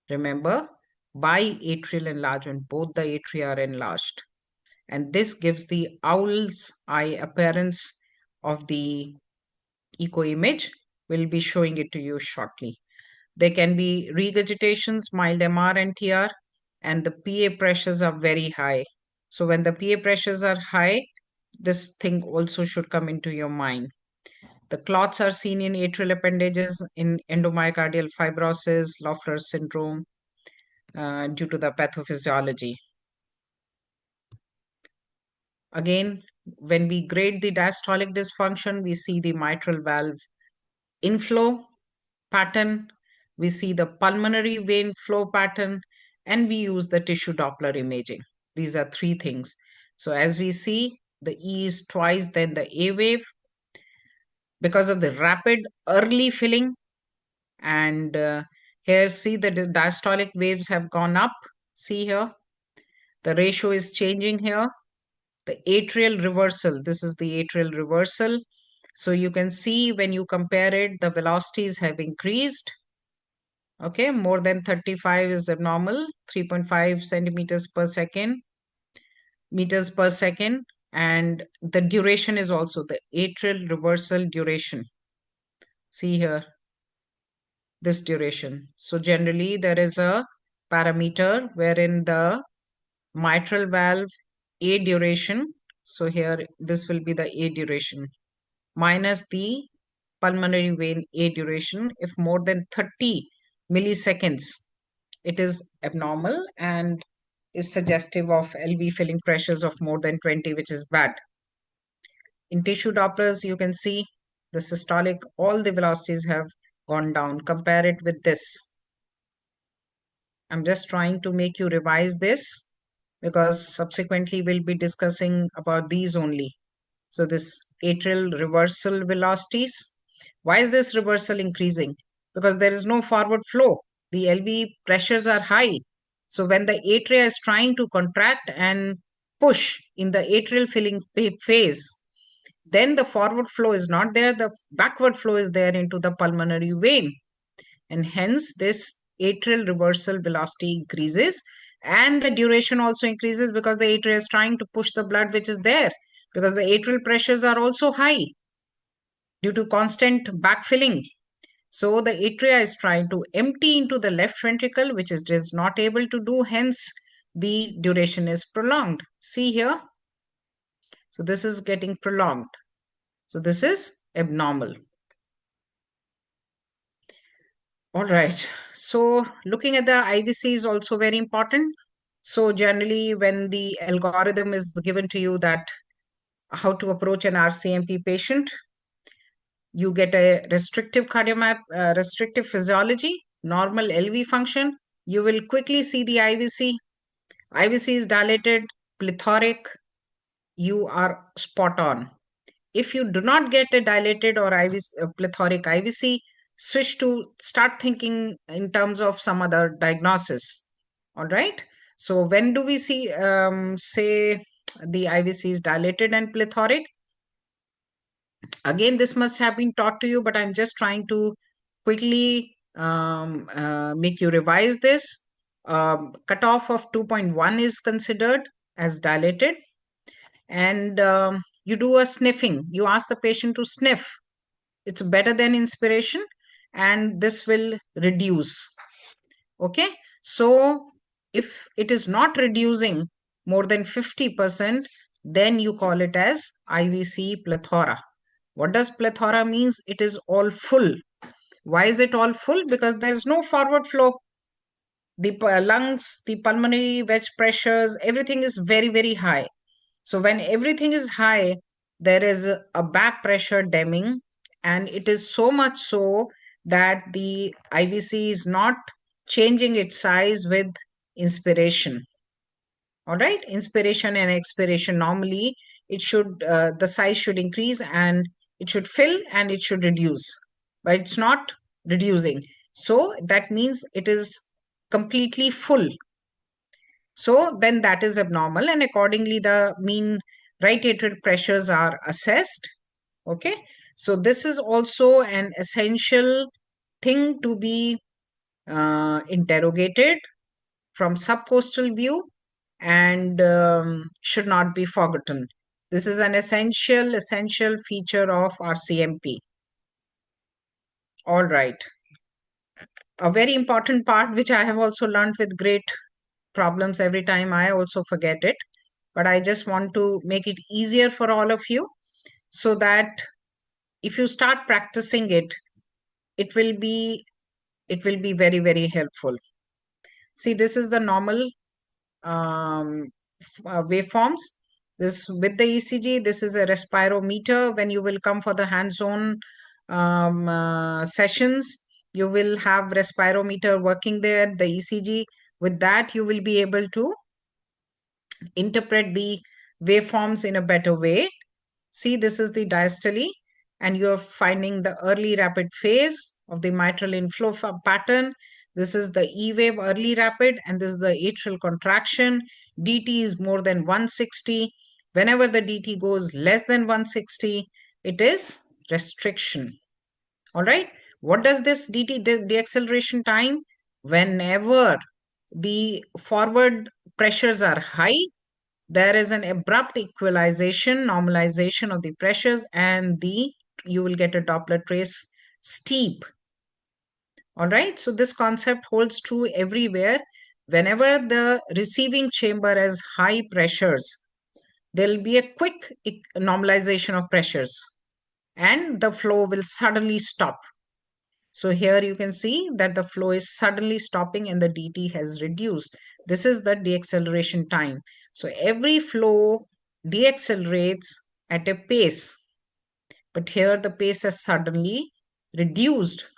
Remember, biatrial enlargement, both the atria are enlarged. And this gives the owl's eye appearance of the echo image. We'll be showing it to you shortly. There can be regurgitations, mild MR and TR, and the PA pressures are very high. So when the PA pressures are high, this thing also should come into your mind. The clots are seen in atrial appendages, in endomyocardial fibrosis, Loeffler syndrome, due to the pathophysiology. Again, when we grade the diastolic dysfunction, we see the mitral valve inflow pattern, we see the pulmonary vein flow pattern, and we use the tissue Doppler imaging. These are three things. So as we see, the E is twice than the A wave because of the rapid early filling. And here, see the diastolic waves have gone up. See here, the ratio is changing here. The atrial reversal, this is the atrial reversal. So you can see when you compare it, the velocities have increased. Okay, more than 35 is abnormal, 3.5 centimeters per second, meters per second. And the duration is also the atrial reversal duration. See here, this duration. So generally there is a parameter wherein the mitral valve A duration, so here this will be the A duration, minus the pulmonary vein A duration. If more than 30 milliseconds, it is abnormal and is suggestive of LV filling pressures of more than 20, which is bad. In tissue Dopplers, you can see the systolic, all the velocities have gone down. Compare it with this. I'm just trying to make you revise this because subsequently we'll be discussing about these only. So this atrial reversal velocities. Why is this reversal increasing? Because there is no forward flow. The LV pressures are high. So when the atria is trying to contract and push in the atrial filling phase, then the forward flow is not there. The backward flow is there into the pulmonary vein. And hence this atrial reversal velocity increases and the duration also increases because the atria is trying to push the blood which is there, because the atrial pressures are also high due to constant backfilling. So the atria is trying to empty into the left ventricle, which is not able to do, hence the duration is prolonged. See here. So this is getting prolonged. So this is abnormal. All right. So looking at the IVC is also very important. So generally, when the algorithm is given to you that how to approach an RCMP patient, you get a restrictive physiology, normal LV function. You will quickly see the IVC. IVC is dilated, plethoric. You are spot on. If you do not get a dilated or IVC, plethoric IVC, switch to start thinking in terms of some other diagnosis. All right. So when do we see, say, the IVC is dilated and plethoric? Again, this must have been taught to you, but I'm just trying to quickly make you revise this. Cutoff of 2.1 is considered as dilated, and you do a sniffing. You ask the patient to sniff. It's better than inspiration, and this will reduce. Okay, so if it is not reducing more than 50%, then you call it as IVC plethora. What does plethora means? It is all full. Why is it all full? Because there is no forward flow. The lungs, the pulmonary wedge pressures, everything is very, very high. So when everything is high, there is a back pressure damming, and it is so much so that the IVC is not changing its size with inspiration. All right, inspiration and expiration, normally it should the size should increase and it should fill and it should reduce, but it's not reducing. So that means it is completely full. So then that is abnormal, and accordingly the mean right atrial pressures are assessed. Okay, so this is also an essential thing to be interrogated from subcostal view, and should not be forgotten. This is an essential feature of RCMP. All right. A very important part, which I have also learned with great problems every time, I also forget it, but I just want to make it easier for all of you, so that if you start practicing it, it will be very, very helpful. See, this is the normal waveforms. This with the ECG, this is a respirometer. When you will come for the hands-on sessions, you will have respirometer working there, the ECG. With that, you will be able to interpret the waveforms in a better way. See, this is the diastole, and you're finding the early rapid phase of the mitral inflow pattern. This is the E wave early rapid, and this is the atrial contraction. DT is more than 160. Whenever the DT goes less than 160, it is restriction. All right. What does this DT, deceleration time? Whenever the forward pressures are high, there is an abrupt equalization, normalization of the pressures, and you will get a Doppler trace steep. All right, so this concept holds true everywhere. Whenever the receiving chamber has high pressures, there will be a quick normalization of pressures, and the flow will suddenly stop. So here you can see that the flow is suddenly stopping and the dt has reduced. This is the deacceleration time. So every flow deaccelerates at a pace, but here the pace has suddenly reduced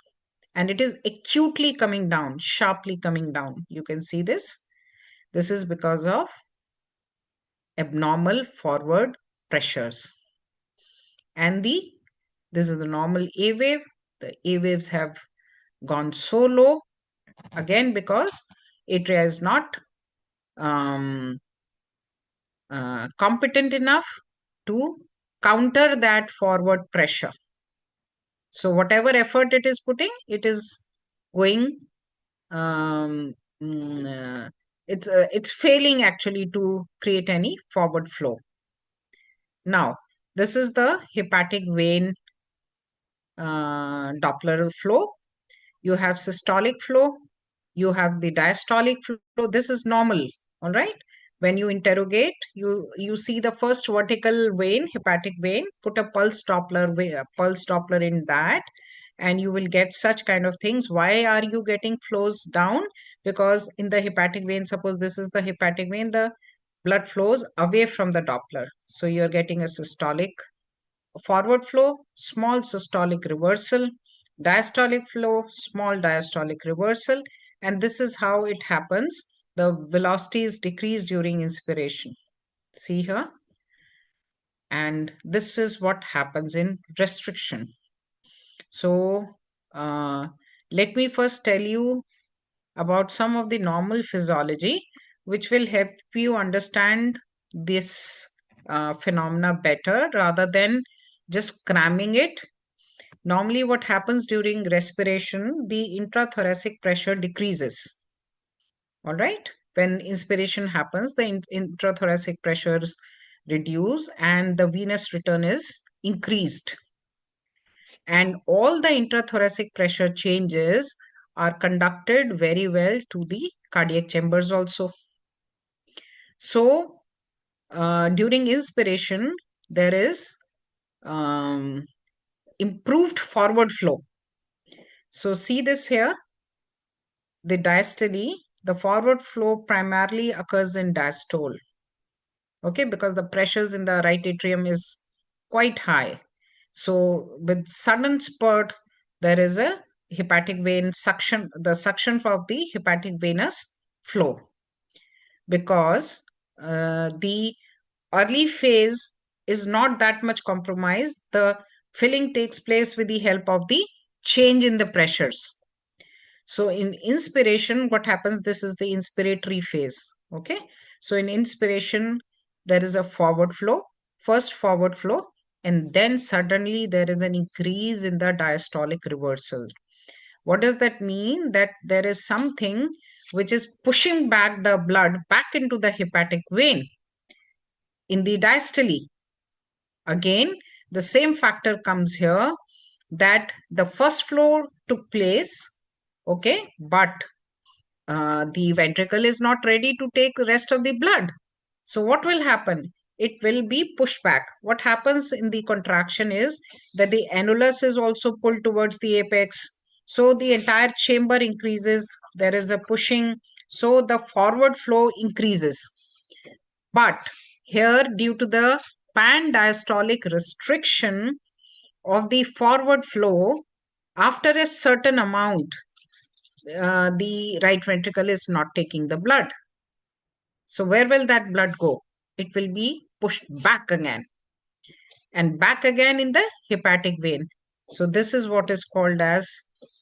and it is acutely coming down, sharply coming down. You can see this. This is because of abnormal forward pressures. And this is the normal A wave. The A waves have gone so low, again because atria is not competent enough to counter that forward pressure. So whatever effort it is putting, it is going, it's failing actually to create any forward flow. Now, this is the hepatic vein Doppler flow. You have systolic flow, you have the diastolic flow. This is normal. All right, when you interrogate, you see the first vertical vein, hepatic vein, put a pulse Doppler in that, and you will get such kind of things. Why are you getting flows down? Because in the hepatic vein, suppose this is the hepatic vein, the blood flows away from the Doppler. So you're getting a systolic forward flow, small systolic reversal, diastolic flow, small diastolic reversal. And this is how it happens. The velocity is decreased during inspiration. See here? And this is what happens in restriction. So let me first tell you about some of the normal physiology, which will help you understand this phenomena better rather than just cramming it. Normally, what happens during respiration, the intrathoracic pressure decreases. All right. When inspiration happens, the intrathoracic pressures reduce and the venous return is increased. And all the intrathoracic pressure changes are conducted very well to the cardiac chambers also. So, during inspiration, there is improved forward flow. So, see this here, the diastole, the forward flow primarily occurs in diastole. Okay, because the pressures in the right atrium is quite high. So with sudden spurt, there is a hepatic vein suction, the suction of the hepatic venous flow, because the early phase is not that much compromised. The filling takes place with the help of the change in the pressures. So in inspiration, what happens? This is the inspiratory phase. Okay. So in inspiration, there is a forward flow, first forward flow, and then suddenly there is an increase in the diastolic reversal. What does that mean? That there is something which is pushing back the blood back into the hepatic vein in the diastole. Again, the same factor comes here, that the first flow took place, okay, but the ventricle is not ready to take the rest of the blood. So what will happen? It will be pushed back. What happens in the contraction is that the annulus is also pulled towards the apex. So the entire chamber increases. There is a pushing. So the forward flow increases. But here, due to the pan-diastolic restriction of the forward flow, after a certain amount, the right ventricle is not taking the blood. So where will that blood go? It will be pushed back again and back again in the hepatic vein. So this is what is called as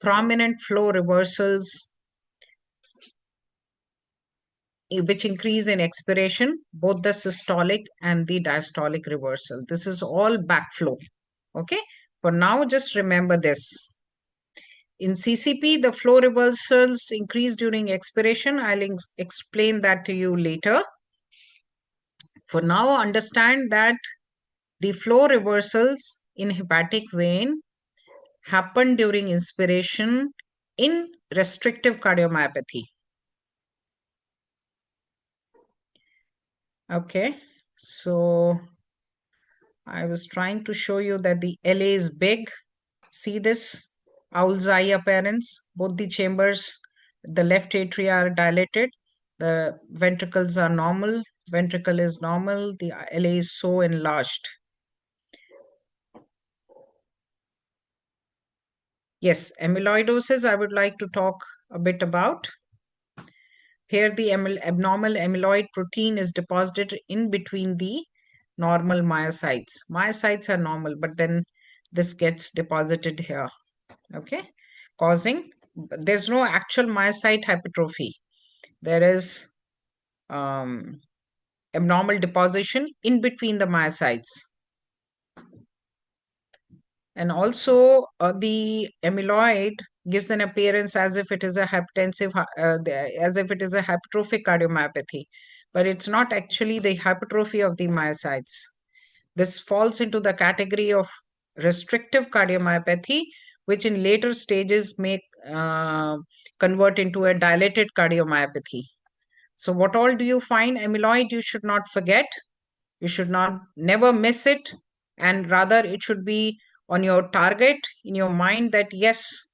prominent flow reversals, which increase in expiration, both the systolic and the diastolic reversal. This is all backflow. Okay. For now, just remember this. In CCP, the flow reversals increase during expiration. I'll explain that to you later. For now, understand that the flow reversals in hepatic vein happen during inspiration in restrictive cardiomyopathy. Okay, so I was trying to show you that the LA is big. See this owl's eye appearance. Both the chambers, the left atria are dilated. The ventricles are normal. Ventricle is normal. The LA is so enlarged. Yes, amyloidosis, I would like to talk a bit about. Here, the abnormal amyloid protein is deposited in between the normal myocytes. Myocytes are normal, but then this gets deposited here, okay, causing, there's no actual myocyte hypertrophy. There is abnormal deposition in between the myocytes. And also the amyloid gives an appearance as if it is a hypertensive, as if it is a hypertrophic cardiomyopathy, but it's not actually the hypertrophy of the myocytes. This falls into the category of restrictive cardiomyopathy, which in later stages may convert into a dilated cardiomyopathy. So what all do you find? Amyloid, you should not forget. You should not never miss it, and rather it should be on your target in your mind that, yes,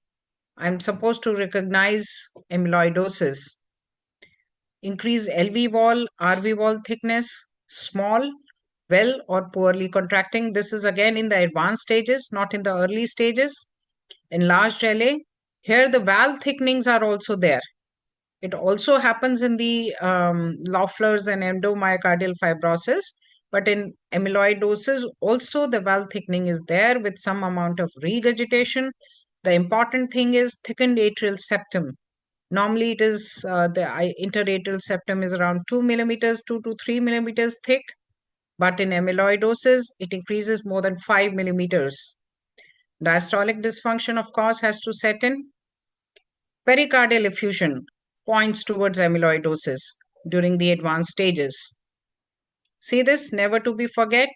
I'm supposed to recognize amyloidosis. Increased LV wall, RV wall thickness, small, well or poorly contracting. This is again in the advanced stages, not in the early stages. Enlarged LA. Here the valve thickenings are also there. It also happens in the Loeffler's and endomyocardial fibrosis, but in amyloidosis, also the valve thickening is there with some amount of regurgitation. The important thing is thickened atrial septum. Normally, it is the interatrial septum is around 2 millimeters, 2 to 3 millimeters thick, but in amyloidosis, it increases more than 5 millimeters. Diastolic dysfunction, of course, has to set in. Pericardial effusion points towards amyloidosis during the advanced stages. See this, never to be forget.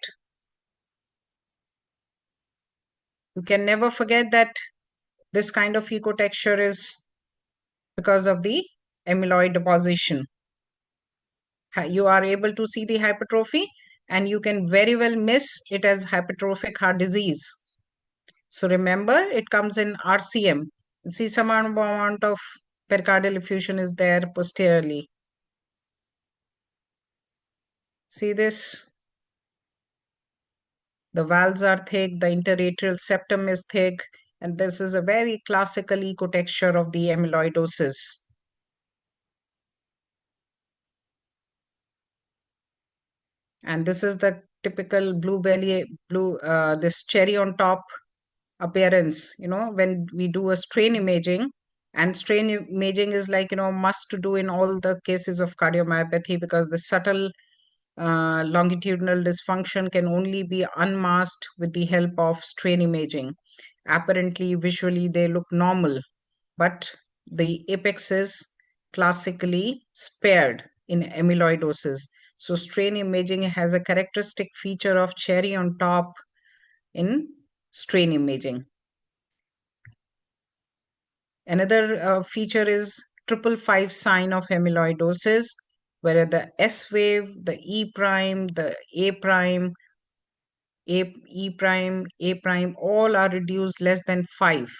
You can never forget that this kind of ecotexture is because of the amyloid deposition. You are able to see the hypertrophy, and you can very well miss it as hypertrophic heart disease. So remember, it comes in RCM. See, some amount of pericardial effusion is there posteriorly. See this? The valves are thick, the interatrial septum is thick, and this is a very classical ecotexture of the amyloidosis. And this is the typical this cherry on top appearance, when we do a strain imaging. And strain imaging is like, must to do in all the cases of cardiomyopathy, because the subtle longitudinal dysfunction can only be unmasked with the help of strain imaging. Apparently, visually, they look normal, but the apex is classically spared in amyloidosis. So, strain imaging has a characteristic feature of cherry on top in strain imaging. Another feature is 555 sign of amyloidosis, where the S wave, the E prime, the A prime, E prime, A prime, all are reduced less than 5.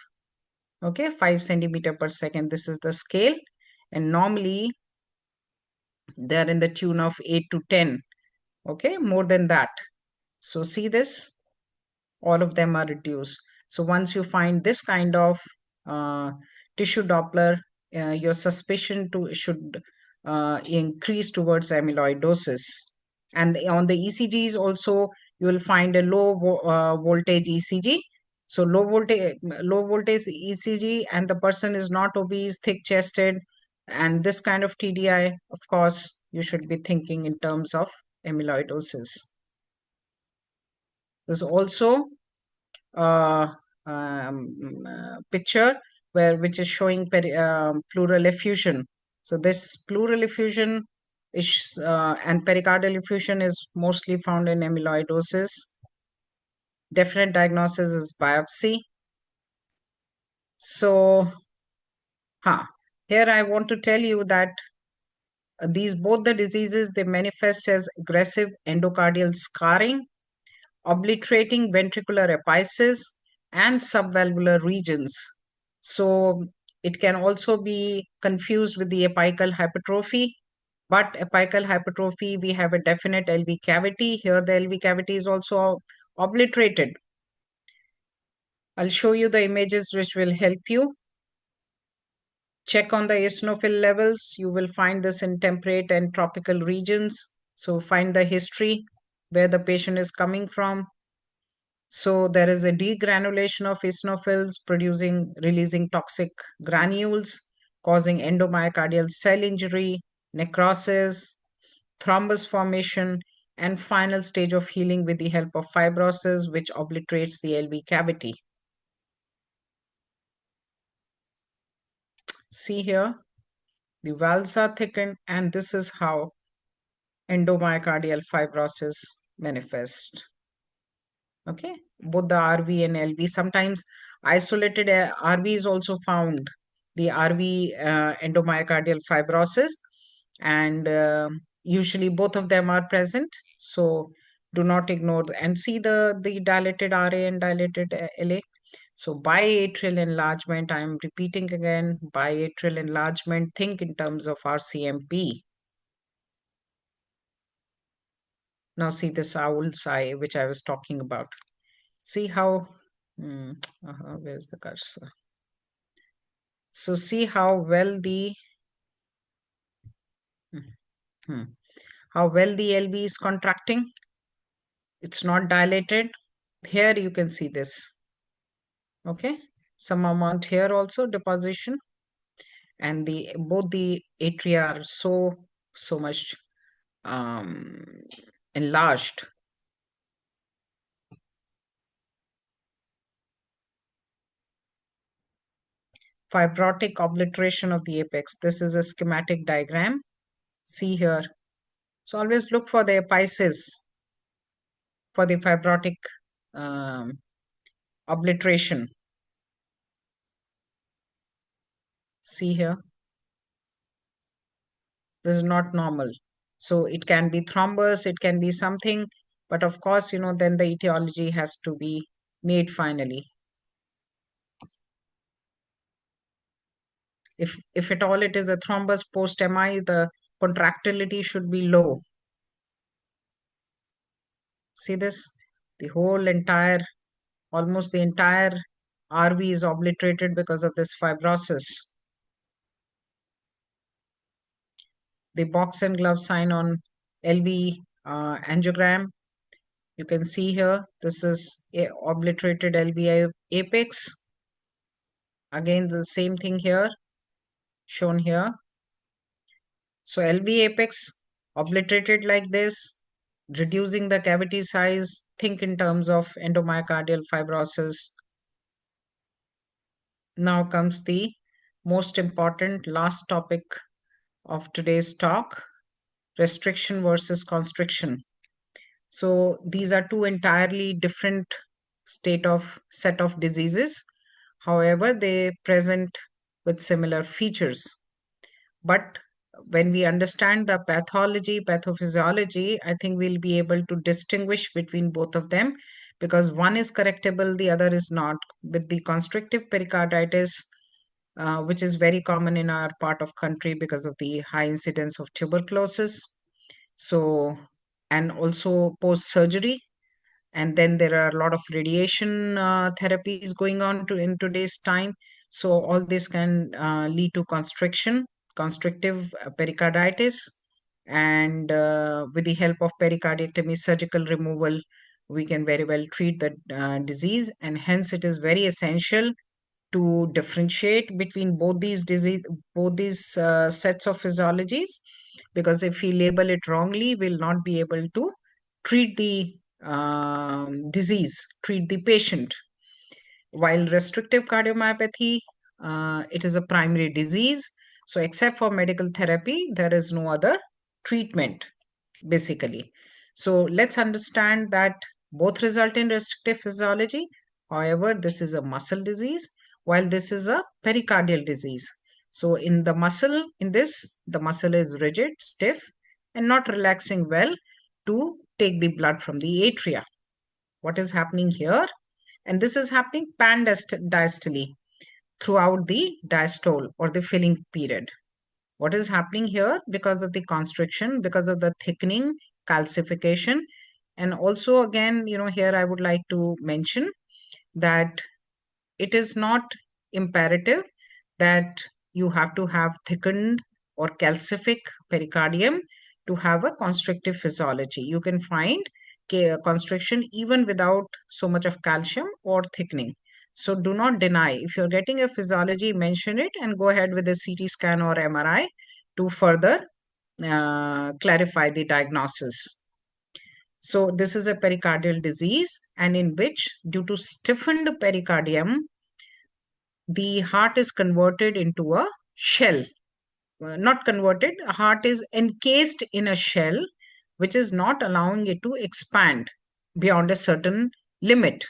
Okay, 5 centimeter per second. This is the scale. And normally they are in the tune of 8 to 10. Okay, more than that. So see this, all of them are reduced. So once you find this kind of uh, tissue Doppler, your suspicion should increase towards amyloidosis. And on the ECGs also, you will find a voltage ECG. So low voltage ECG, and the person is not obese, thick chested, and this kind of TDI, of course, you should be thinking in terms of amyloidosis. There's also uh, picture which is showing pleural effusion. So this pleural effusion is and pericardial effusion is mostly found in amyloidosis. Definite diagnosis is biopsy. So, here I want to tell you that these both the diseases, they manifest as aggressive endocardial scarring, obliterating ventricular apices, and subvalvular regions. So it can also be confused with the apical hypertrophy. But apical hypertrophy, we have a definite LV cavity. Here the LV cavity is also obliterated. I'll show you the images which will help you. Check on the eosinophil levels. You will find this in temperate and tropical regions. So find the history, where the patient is coming from. So there is a degranulation of eosinophils releasing toxic granules, causing endomyocardial cell injury, necrosis, thrombus formation, and final stage of healing with the help of fibrosis, which obliterates the LV cavity. See here, the valves are thickened, and this is how endomyocardial fibrosis manifest. Okay, both the RV and LV. Sometimes isolated RV is also found, the RV endomyocardial fibrosis, and usually both of them are present. So Do not ignore and see the dilated RA and dilated LA. So biatrial enlargement, I am repeating again, biatrial enlargement, think in terms of RCMP. Now see this owl's eye, which I was talking about. See how, where's the cursor? So see how well the, hmm, how well the LV is contracting. It's not dilated. Here you can see this. Okay. Some amount here also, deposition. And the both the atria are so much um, enlarged. Fibrotic obliteration of the apex. This is a schematic diagram. See here. So always look for the apices for the fibrotic um, obliteration. See here. This is not normal. So it can be thrombus, it can be something, but of course, then the etiology has to be made finally. If at all it is a thrombus post-MI, the contractility should be low. See this? The whole entire, almost the entire RV is obliterated because of this fibrosis. The box and glove sign on LV angiogram. You can see here, this is a obliterated LV apex. Again, the same thing here, shown here. So LV apex obliterated like this, reducing the cavity size. Think in terms of endomyocardial fibrosis. Now comes the most important last topic of today's talk, restriction versus constriction. So these are two entirely different set of diseases. However, they present with similar features. But when we understand the pathology, pathophysiology, I think we'll be able to distinguish between both of them, because one is correctable, the other is not. With the constrictive pericarditis, which is very common in our part of country because of the high incidence of tuberculosis. So, and also post surgery. And then there are a lot of radiation therapies going on in today's time. So all this can lead to constriction, constrictive pericarditis. And with the help of pericardiectomy, surgical removal, we can very well treat the disease. And hence it is very essential to differentiate between both these sets of physiologies, because if we label it wrongly, we'll not be able to treat the disease, treat the patient. While restrictive cardiomyopathy, it is a primary disease. So except for medical therapy, there is no other treatment, basically. So let's understand that both result in restrictive physiology. However, this is a muscle disease, while this is a pericardial disease. So in the muscle, the muscle is rigid, stiff, and not relaxing well to take the blood from the atria. What is happening here? And this is happening pan-diastole throughout the diastole or the filling period. What is happening here? Because of the constriction, because of the thickening, calcification, and also again, here I would like to mention that it is not imperative that you have to have thickened or calcific pericardium to have a constrictive physiology. You can find constriction even without so much of calcium or thickening. So do not deny. If you're getting a physiology, mention it and go ahead with a CT scan or MRI to further clarify the diagnosis. So this is a pericardial disease, and in which, due to stiffened pericardium, the heart is converted into a shell. Not converted, heart is encased in a shell, which is not allowing it to expand beyond a certain limit.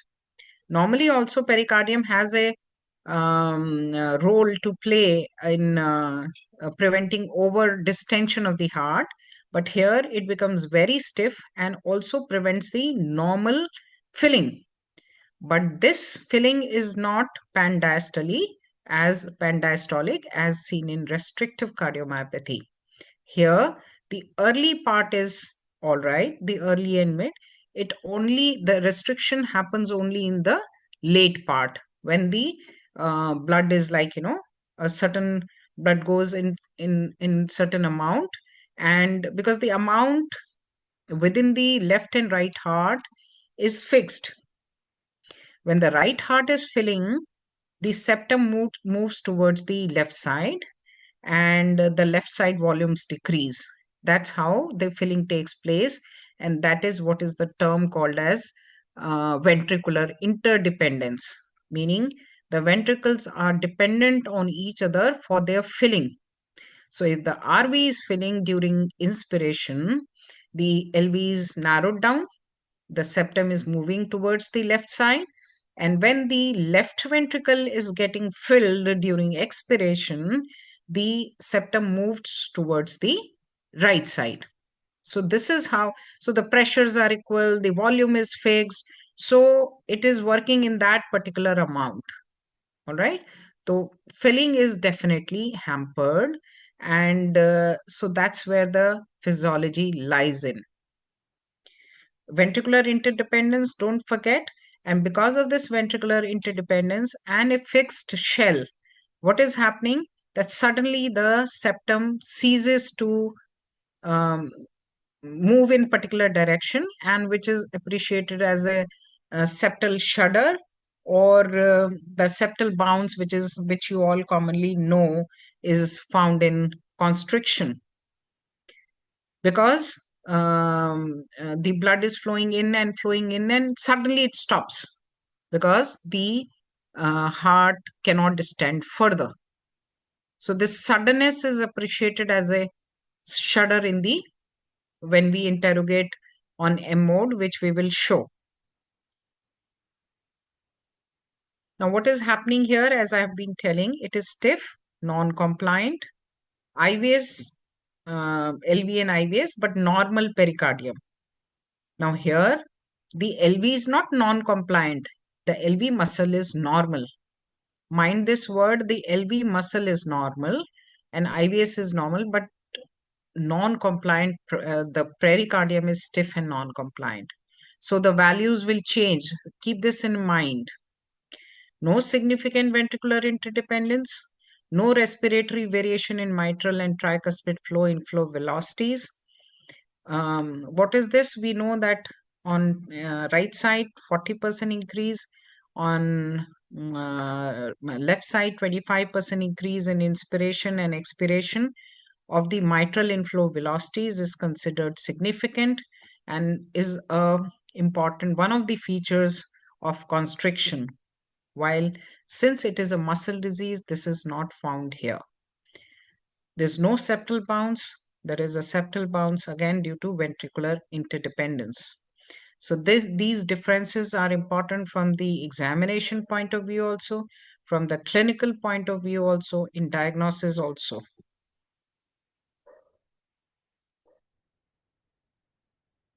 Normally, also pericardium has a role to play in preventing over distension of the heart, But here it becomes very stiff and also prevents the normal filling. But this filling is not pandiastolic as seen in restrictive cardiomyopathy. Here, the early part is all right, the early and mid. The restriction happens only in the late part when the blood is like, a certain blood goes in certain amount. And because the amount within the left and right heart is fixed, when the right heart is filling, the septum moves towards the left side, and the left side volumes decrease. That's how the filling takes place, and that is what is the term called as ventricular interdependence, meaning the ventricles are dependent on each other for their filling. So if the RV is filling during inspiration, the LV is narrowed down, the septum is moving towards the left side, and when the left ventricle is getting filled during expiration, the septum moves towards the right side. So this is how, so the pressures are equal, the volume is fixed, so it is working in that particular amount. All right, so filling is definitely hampered, and so that's where the physiology lies in. Ventricular interdependence, don't forget. And because of this ventricular interdependence and a fixed shell, what is happening? That suddenly the septum ceases to um, move in particular direction, and which is appreciated as a septal shudder, or the septal bounce, which you all commonly know is found in constriction, because the blood is flowing in and flowing in, and suddenly it stops because the heart cannot distend further. So this suddenness is appreciated as a shudder in the when we interrogate on M mode, which we will show. Now, what is happening here, as I have been telling, it is stiff, non-compliant, IVS, LV and IVS, but normal pericardium. Now here, the LV is not non-compliant. The LV muscle is normal. Mind this word, the LV muscle is normal and IVS is normal, but non-compliant, the pericardium is stiff and non-compliant. So the values will change. Keep this in mind. No significant ventricular interdependence, no respiratory variation in mitral and tricuspid flow inflow velocities. What is this? We know that on right side 40% increase, on left side 25% increase in inspiration and expiration of the mitral inflow velocities is considered significant and is a important one of the features of constriction. While since it is a muscle disease, this is not found here. There's no septal bounce. There is a septal bounce again due to ventricular interdependence. So these differences are important from the examination point of view also, from the clinical point of view also, in diagnosis also.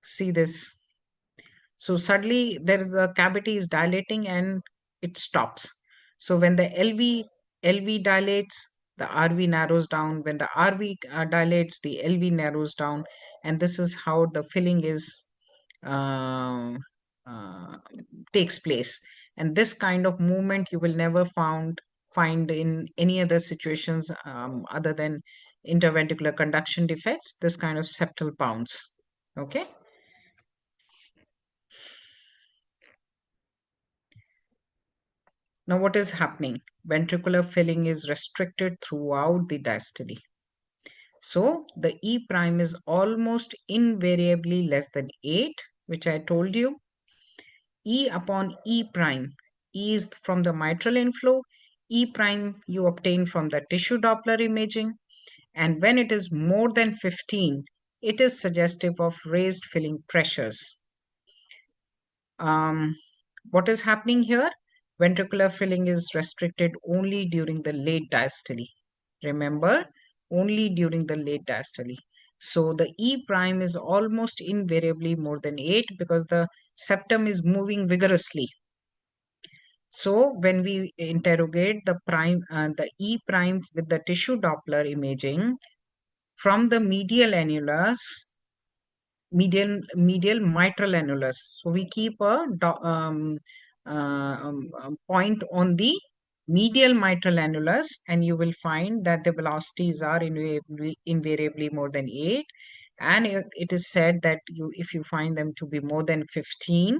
See this. So suddenly there is a cavity is dilating and it stops. So when the LV dilates, the RV narrows down. When the RV dilates, the LV narrows down. And this is how the filling is uh, uh, takes place. And this kind of movement you will never find in any other situations other than interventricular conduction defects, this kind of septal bounce. Okay. Now, what is happening? Ventricular filling is restricted throughout the diastole. So, the E prime is almost invariably less than 8, which I told you. E upon E prime. E is from the mitral inflow. E prime you obtain from the tissue Doppler imaging. And when it is more than 15, it is suggestive of raised filling pressures. What is happening here? Ventricular filling is restricted only during the late diastole. Remember, only during the late diastole. So the E prime is almost invariably more than 8 because the septum is moving vigorously. So when we interrogate the E prime with the tissue Doppler imaging from the medial annulus, medial mitral annulus. So we keep a point on the medial mitral annulus, and you will find that the velocities are invariably more than 8. And it is said that if you find them to be more than 15,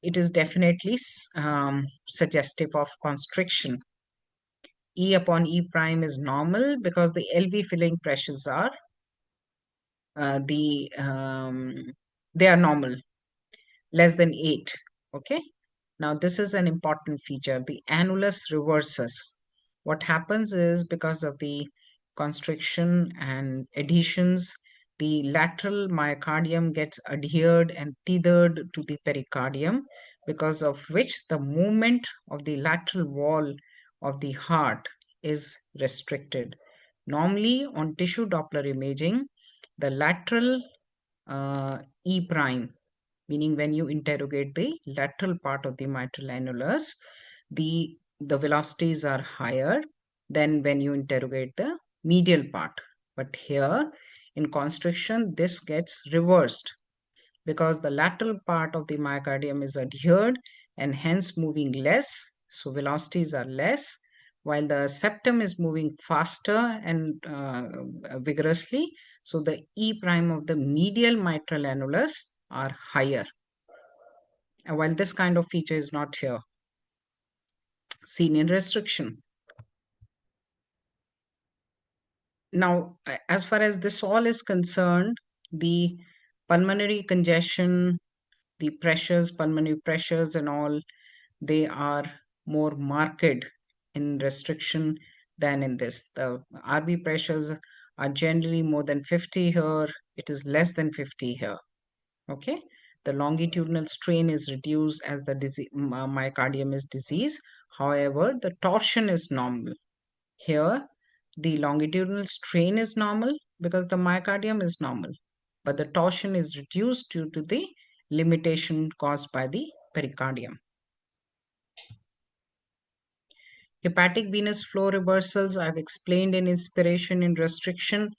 it is definitely suggestive of constriction. E upon E prime is normal because the LV filling pressures are the they are normal, less than 8. Okay. Now this is an important feature. The annulus reverses. What happens is because of the constriction and adhesions, the lateral myocardium gets adhered and tethered to the pericardium, because of which the movement of the lateral wall of the heart is restricted. Normally on tissue Doppler imaging, the lateral E prime, meaning when you interrogate the lateral part of the mitral annulus, the velocities are higher than when you interrogate the medial part. But here in constriction, this gets reversed because the lateral part of the myocardium is adhered and hence moving less, so velocities are less, while the septum is moving faster and vigorously, so the E prime of the medial mitral annulus are higher. While this kind of feature is not here seen in restriction. Now, as far as this all is concerned, the pulmonary congestion, the pressures, pulmonary pressures and all, they are more marked in restriction than in this. The RB pressures are generally more than 50 here. It is less than 50 here. Okay. The longitudinal strain is reduced as the myocardium is diseased. However, the torsion is normal. Here, the longitudinal strain is normal because the myocardium is normal, but the torsion is reduced due to the limitation caused by the pericardium. Hepatic venous flow reversals I've explained in inspiration in restriction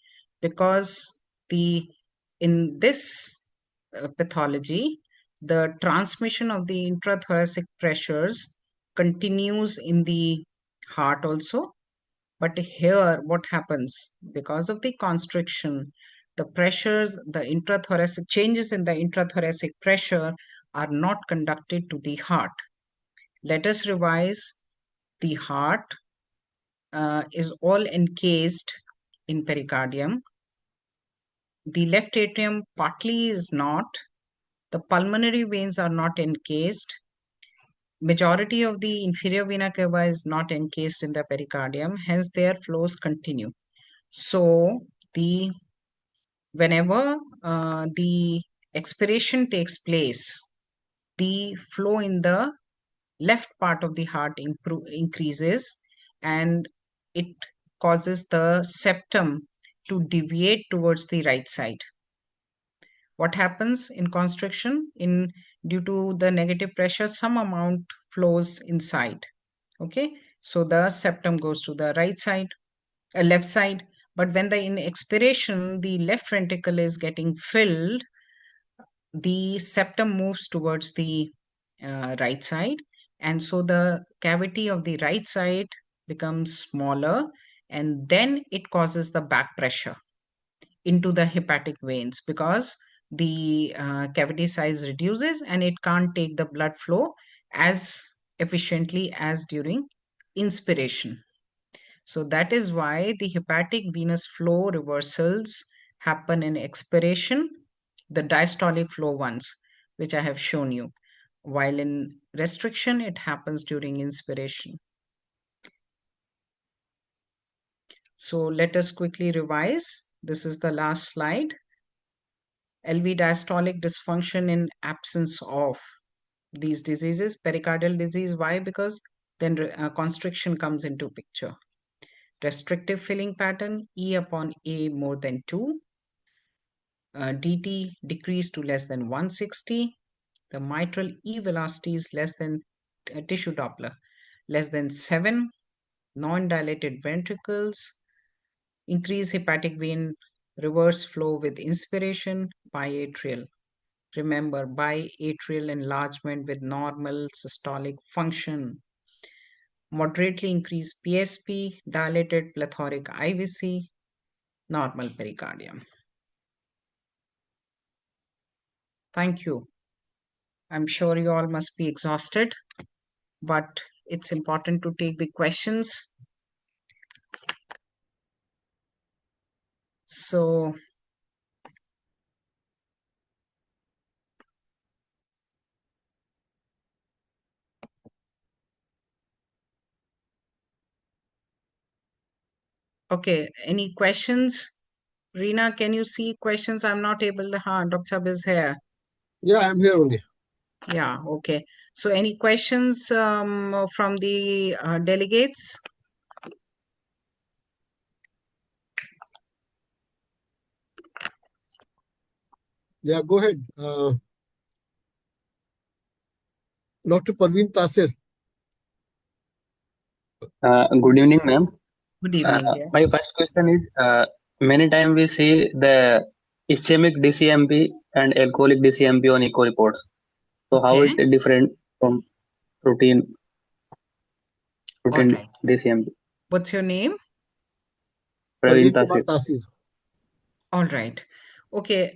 because the in this pathology, the transmission of the intrathoracic pressures continues in the heart also. But here, what happens? Because of the constriction, the pressures, the intrathoracic changes in the intrathoracic pressure are not conducted to the heart. Let us revise. The heart is all encased in pericardium. The left atrium partly is not. The pulmonary veins are not encased. Majority of the inferior vena cava is not encased in the pericardium, hence their flows continue. So the whenever the expiration takes place, the flow in the left part of the heart increases, and it causes the septum to deviate towards the right side. What happens in constriction? Due to the negative pressure, some amount flows inside. Okay, so the septum goes to the right side, left side. But when in expiration, the left ventricle is getting filled, the septum moves towards the right side, and so the cavity of the right side becomes smaller, and then it causes the back pressure into the hepatic veins because the cavity size reduces and it can't take the blood flow as efficiently as during inspiration. So that is why the hepatic venous flow reversals happen in expiration, the diastolic flow ones, which I have shown you, while in restriction, it happens during inspiration. So let us quickly revise. This is the last slide. LV diastolic dysfunction in absence of these diseases, pericardial disease. Why? Because then constriction comes into picture. Restrictive filling pattern, E upon A more than 2. dt decreased to less than 160. The mitral E velocity is less than tissue Doppler, less than 7. Non-dilated ventricles, increase hepatic vein reverse flow with inspiration, biatrial. Remember, biatrial enlargement with normal systolic function. Moderately increased PSP, dilated plethoric IVC, normal pericardium. Thank you. I'm sure you all must be exhausted, but it's important to take the questions. So, okay, any questions? Reena, can you see questions? I'm not able to. Dr. Sab is here. Yeah, I'm here only. Yeah, okay. So, any questions from the delegates? Yeah, go ahead. Dr. Parveen Tasir. Good evening, ma'am. Good evening. Yeah. My first question is, many times we see the ischemic DCMP and alcoholic DCMP on echo reports. So how Okay. it different from routine All right. DCMP? What's your name? Praveen Parveen Kumar Tasir. Tasir. All right. Okay.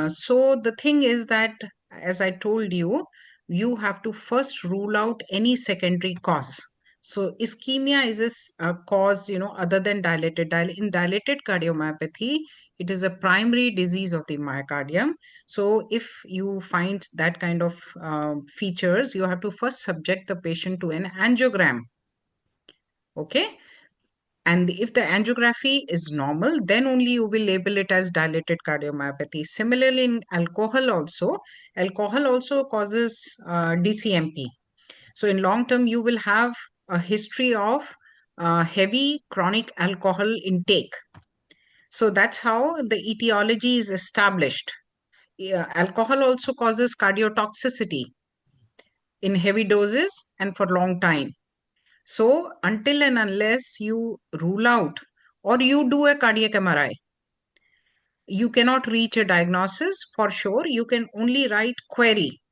So the thing is that, as I told you, you have to first rule out any secondary cause. So ischemia is a cause, other than in dilated cardiomyopathy, it is a primary disease of the myocardium. So if you find that kind of features, you have to first subject the patient to an angiogram. Okay. And if the angiography is normal, then only you will label it as dilated cardiomyopathy. Similarly, in alcohol also causes DCMP. So in long term, you will have a history of heavy chronic alcohol intake. So that's how the etiology is established. Yeah, alcohol also causes cardiotoxicity in heavy doses and for long time. So until and unless you rule out or you do a cardiac MRI, you cannot reach a diagnosis for sure. You can only write query.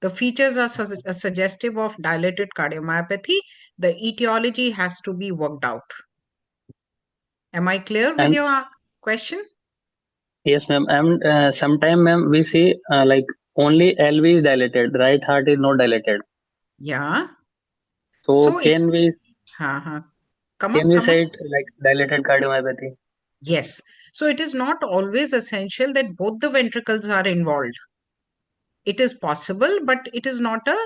The features are suggestive of dilated cardiomyopathy. The etiology has to be worked out. Am I clear with And your question? yes, ma'am. And sometime, ma'am, we see like only LV is dilated, right heart is not dilated. Yeah. So So it, come can up, we come up. say it like dilated cardiomyopathy? Yes. So it is not always essential that both the ventricles are involved. It is possible, but it is not a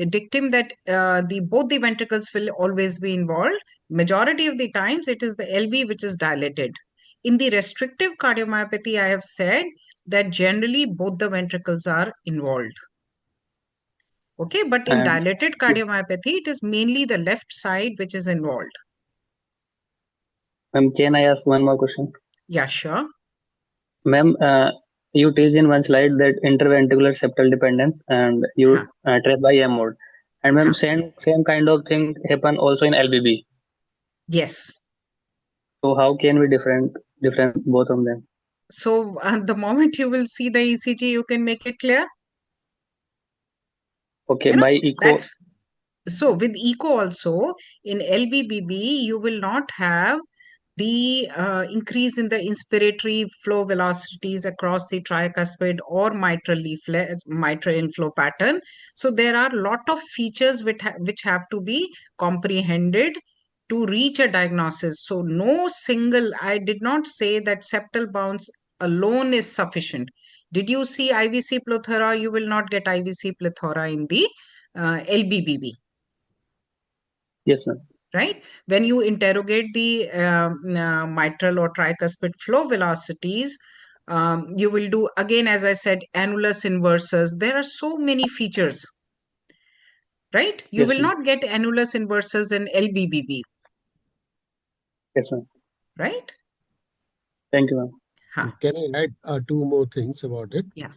dictum that the both the ventricles will always be involved. Majority of the times, it is the LV which is dilated. In the restrictive cardiomyopathy, I have said that generally both the ventricles are involved. Okay, but in And dilated cardiomyopathy, it is mainly the left side which is involved. ma'am, can I ask one more question? Yeah, sure. Ma'am, you teach in one slide that interventricular septal dependence and Huh. you trace by M mode. And ma'am, Huh. same kind of thing happen also in LBB. Yes. So how can we different both of them? So the moment you will see the ECG, you can make it clear. Okay, You know, by echo, that's so with echo also in LBBB, you will not have the increase in the inspiratory flow velocities across the tricuspid or mitral inflow pattern. So there are a lot of features which have to be comprehended to reach a diagnosis. So no single, I did not say that septal bounce alone is sufficient. Did you see IVC plethora? You will not get IVC plethora in the LBBB, yes ma'am, right? When you interrogate the mitral or tricuspid flow velocities, you will do, again, as I said, annulus inversus. There are so many features, right? You yes will ma'am, not get annulus inversus in LBBB, yes ma'am. right? Thank you, ma'am. Huh. Can I add two more things about it? Yeah.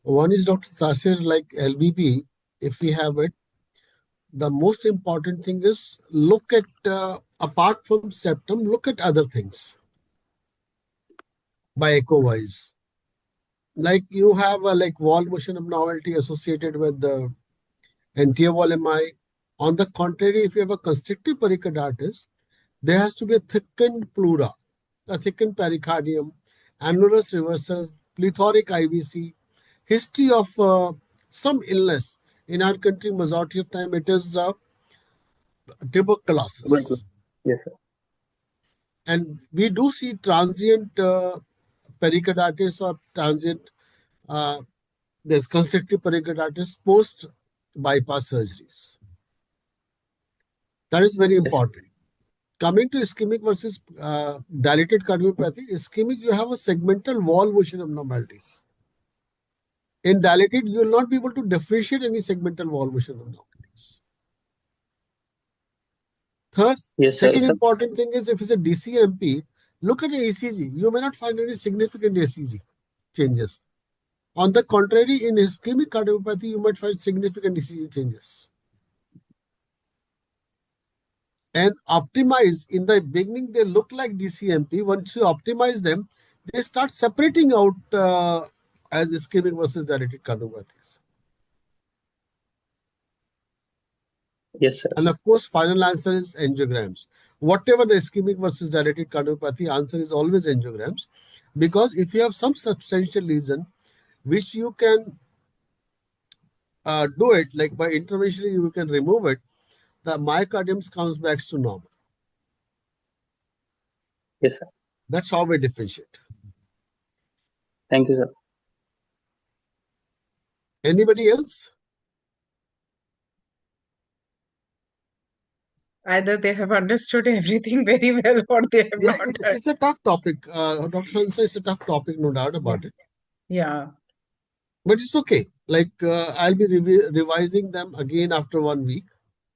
One is Dr. Tasir, like LBP, if we have it, the most important thing is look at, apart from septum, look at other things by echo wise. Like you have a like wall motion abnormality associated with the anterior wall MI. On the contrary, if you have a constrictive pericarditis, there has to be a thickened pleura, a thickened pericardium, annulus reversus, plethoric IVC, history of some illness. In our country, majority of time it is Good, good. tuberculosis. Yes, sir. And we do see transient pericarditis or transient, uh, there's constrictive pericarditis post bypass surgeries. That is very Yes, important. Coming to ischemic versus dilated cardiomyopathy, ischemic, you have a segmental wall motion abnormalities. In dilated, you will not be able to differentiate any segmental wall motion abnormalities. Third, yes, sir. second Sir. important thing is if it's a DCMP, look at the ECG. You may not find any significant ECG changes. On the contrary, in ischemic cardiomyopathy, you might find significant ECG changes. And optimize, in the beginning, they look like DCMP. Once you optimize them, they start separating out as ischemic versus dilated cardiomyopathies. Yes, sir. And of course, final answer is angiograms. Whatever the ischemic versus dilated cardiomyopathy, answer is always angiograms. Because if you have some substantial lesion, which you can do it, like by intervention, you can remove it, the myocardium comes back to normal. Yes, sir. That's how we differentiate. Thank you, sir. Anybody else? Either they have understood everything very well or they have Yeah, not. it's a tough topic. Dr. Hansa, it's a tough topic, no doubt Yeah. about it. Yeah. But it's okay. Like I'll be revising them again after 1 week.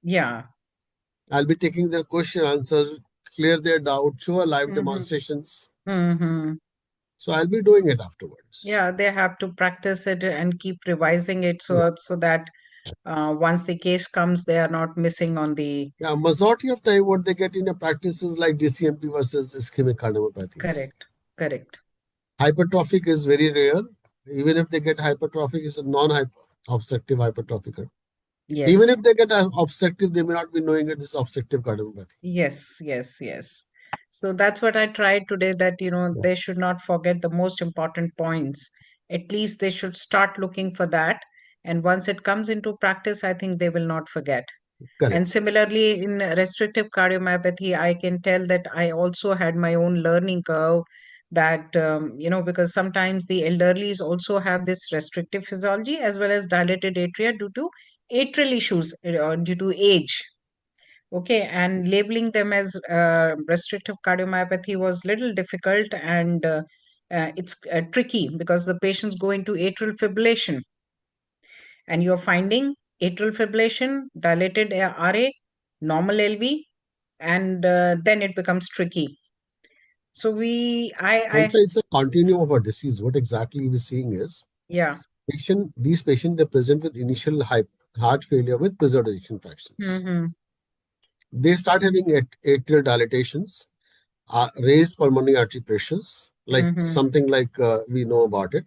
Yeah. I'll be taking their question answer, clear their doubt, show a live Mm-hmm. demonstrations. Mm-hmm. So I'll be doing it afterwards. Yeah, they have to practice it and keep revising it Yeah. so that once the case comes, they are not missing on the Yeah, majority of time what they get in a practice is like DCMP versus ischemic cardiomyopathies. correct. Correct. Hypertrophic is very rare. Even if they get hypertrophic, it's a non-obstructive hypertrophic. Even Yes. if they get obstructive, they may not be knowing it is obstructive cardiomyopathy. Yes. Yes. Yes. So that's what I tried today, that, Yeah, they should not forget the most important points. At least they should start looking for that. And once it comes into practice, I think they will not forget. And correct. similarly, in restrictive cardiomyopathy, I can tell that I also had my own learning curve, that, because sometimes the elderlies also have this restrictive physiology as well as dilated atria due to atrial issues, due to age. Okay, and labeling them as restrictive cardiomyopathy was little difficult, and it's tricky because the patients go into atrial fibrillation, and you're finding atrial fibrillation, dilated RA, normal LV, and then it becomes tricky. So Also, it's a continuum of a disease. What exactly we're seeing is yeah. these patients, they present with initial heart failure with preserved ejection fractions. Mm-hmm. They start having atrial dilatations, raised pulmonary artery pressures, like Mm-hmm. something like we know about it.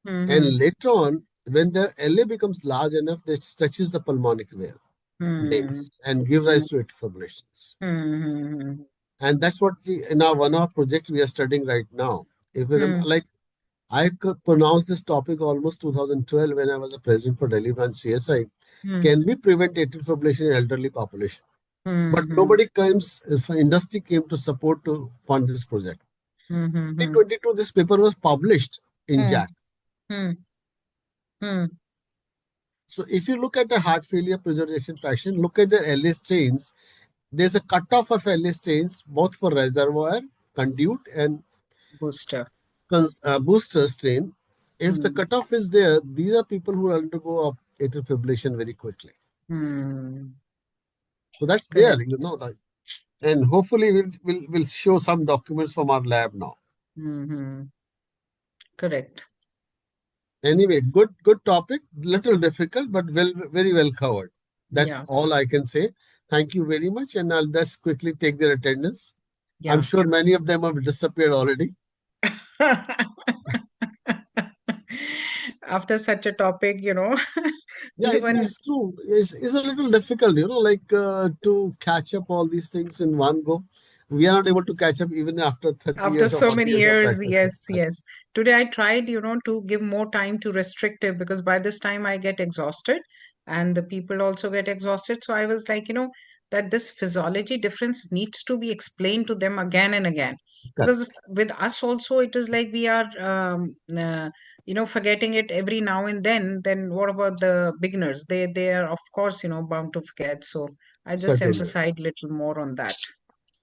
Mm-hmm. And later on, when the LA becomes large enough, it stretches the pulmonic veins and give rise to atrial fibrillations. Mm-hmm. And that's what we in our one of our project we are studying right now. If we like, I could pronounce this topic almost 2012 when I was a president for Delhi branch CSI. Can we prevent atrial fibrillation in elderly population? But nobody comes, if industry came to support to fund this project. 2022, this paper was published in JAC. So if you look at the heart failure preserved ejection fraction, look at the LA strains. There's a cutoff of LA strains both for reservoir, conduit, and Booster. booster strain. If the cutoff is there, these are people who undergo atrial fibrillation very quickly. So that's there, Correct. like, and hopefully we'll show some documents from our lab now. Mm-hmm. Correct. Anyway, good topic. Little difficult, but very well covered. That's Yeah. all I can say. Thank you very much, and I'll just quickly take their attendance. I'm Yeah. sure many of them have disappeared already. After such a topic, Yeah, even it's true. It's a little difficult, like to catch up all these things in one go. We are not able to catch up even after 30 after years or so 40 many years of years, practice. yes, yes. Today I tried, to give more time to restrictive because by this time I get exhausted and the people also get exhausted. So I was like, that this physiology difference needs to be explained to them again and again. Correct. Because with us also, it is like we are, forgetting it every now and then. Then what about the beginners? They are, of course, bound to forget. So I just Certainly. emphasized little more on that.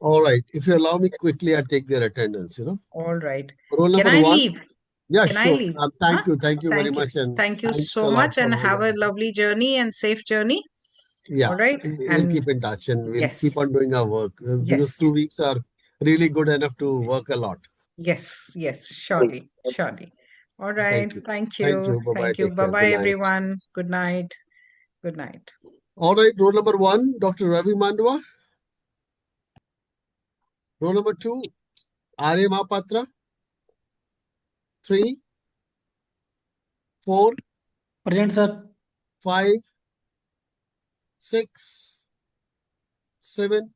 All right. If you allow me quickly, I take their attendance. All right. Roll Can number I one. leave? Yeah, Can I sure. leave? Huh? Thank you. Thank you very Thank you. much. And Thank you thanks a so lot much for and all have your a effort. lovely journey and safe journey. Yeah, All right. we'll And keep in touch and we'll keep yes, on doing our work because 2 yes, weeks are really good enough to work a lot. yes, surely, surely. All right. Thank you. Thank Thank you. you. Bye bye. Thank you. Take Bye care. bye, Good night. everyone. Good night. Good night. All right. Roll number one, Dr. Ravi Mandwa. Roll number two, Arya Mahapatra. 3, 4, Present, sir. 5, 6, 7,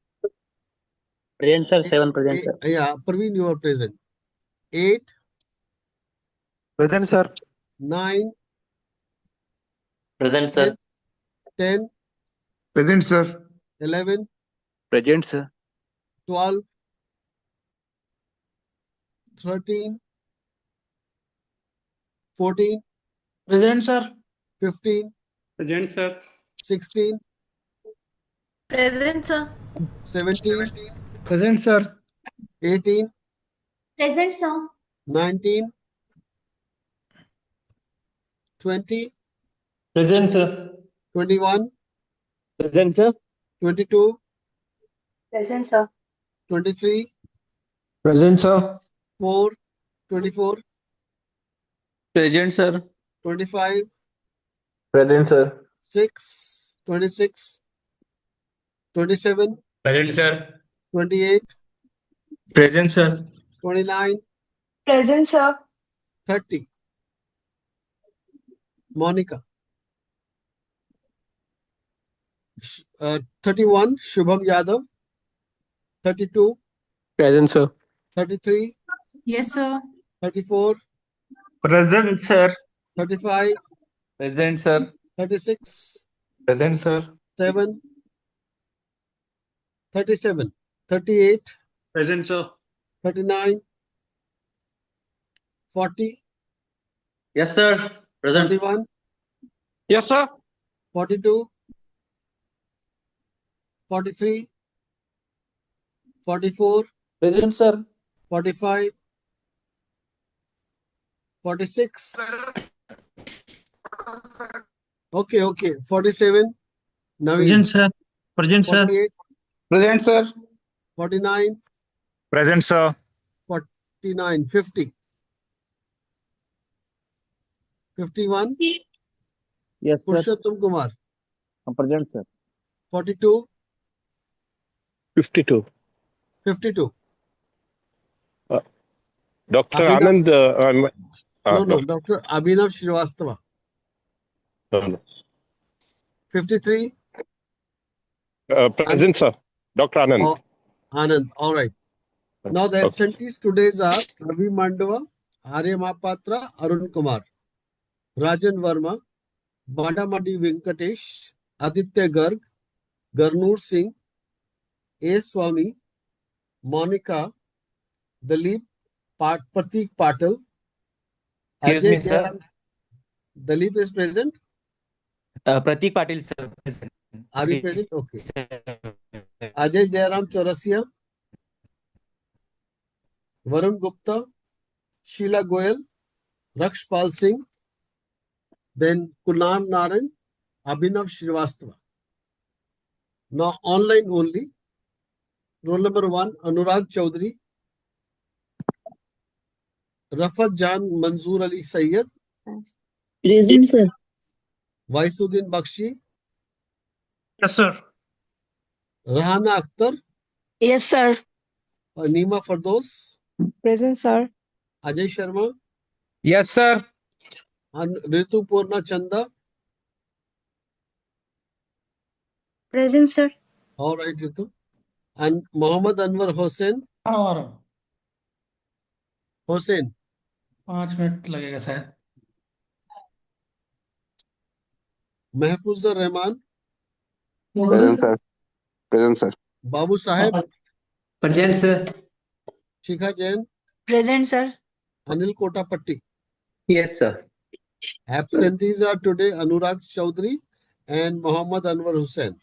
Present, sir. 8. 7 present, sir. Yeah, Praveen, you are present. 8, Present, sir. 9, Present, 10, sir. 10, Present, sir. 11, Present, sir. 12, 13, 14, Present, sir. 15, Present, sir. 16, Present, sir. 17, Present, sir. 18, Present, sir. 19, 20, Present, sir. 21, Present, sir. 22, Present, sir. 23, Present, sir. 4, 24, Present, sir. 25, Present, sir. 6, 26, 27, Present, sir. 28, Present, sir. 29, Present, sir. 30. Monica. 31, Shubham Yadav. 32, Present, sir. 33, Yes, sir. 34, Present, sir. 35, Present, sir. 36, Present, sir. 7, 37, 38, Present, sir. 39, 40, Yes, sir. Present. 41, Yes, sir. 42, 43, 44, Present, sir. 45, 46. Okay. 47, Naveen. Present, sir. Present, sir. 48, Present, sir. 49, Present, sir. 49, 50, 51, Yes, sir. Purushottam Kumar. Present, sir. 42, 52. 52. Dr. Abhinav, Anand, no, Dr. Abhinav Srivastava. no. 53, Present, sir. Dr. Anand. oh, Anand. All right. Now the Okay. absentees today are Ravi Mandava, Arya Mahapatra, Arun Kumar, Rajan Verma, Bandamadi Venkatesh, Aditya Garg, Garnoor Singh, A. Swami, Monica, Dalip, Pratik Patel, Excuse Ajay me, sir. Jairam. Dalip is present. Pratik Patil, sir. Present. Are you present? Okay. Ajay Jairam Chaurasia, Varun Gupta, Sheila Goyal, Rakshpal Singh, then Kunal Naran, Abhinav Srivastava. Now online only. Roll number 1, Anurag Chaudhary. Rafat Jan Manzoor Ali Sayyed, Present, sir. Vaisuddin Bakshi, Yes, sir. Rahana Akhtar, Yes, sir. Nima Fardos, Present, sir. Ajay Sharma, Yes, sir. and Ritu Purna Chanda. Present, sir. All right, Ritu. And Mohammad Anwar Hossain. Hossain. 5 minute लगेगा शायद. Mahfuzur Rahman, Present, sir. Present, sir. Babu Saheb, Present, sir. Shikha Jain, Present, sir. Anil Kotapatti. Yes, sir. Absentees are today Anurag Chaudhary and Mohammad Anwar Hussain.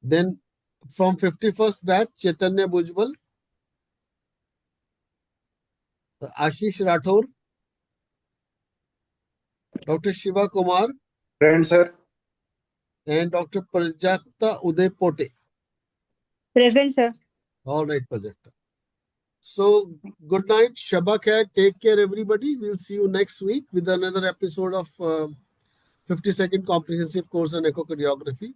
Then from 51st batch, Chaitanya Bujbal, Ashish Rathore, Dr. Shiva Kumar, Present, sir. and Dr. Prajakta Uday Pote. Present, sir. All right, Prajakta. So, good night, Shabak hai. Take care, everybody. We'll see you next week with another episode of 50-second comprehensive course on echocardiography.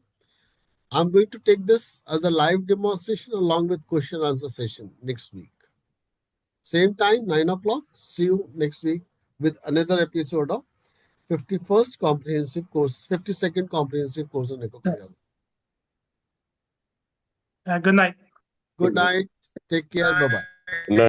I'm going to take this as a live demonstration along with question answer session next week. Same time, 9 o'clock. See you next week with another episode of 51st comprehensive course, 52nd comprehensive course on echocardiography. Good night. Good night. Take care. Bye-bye.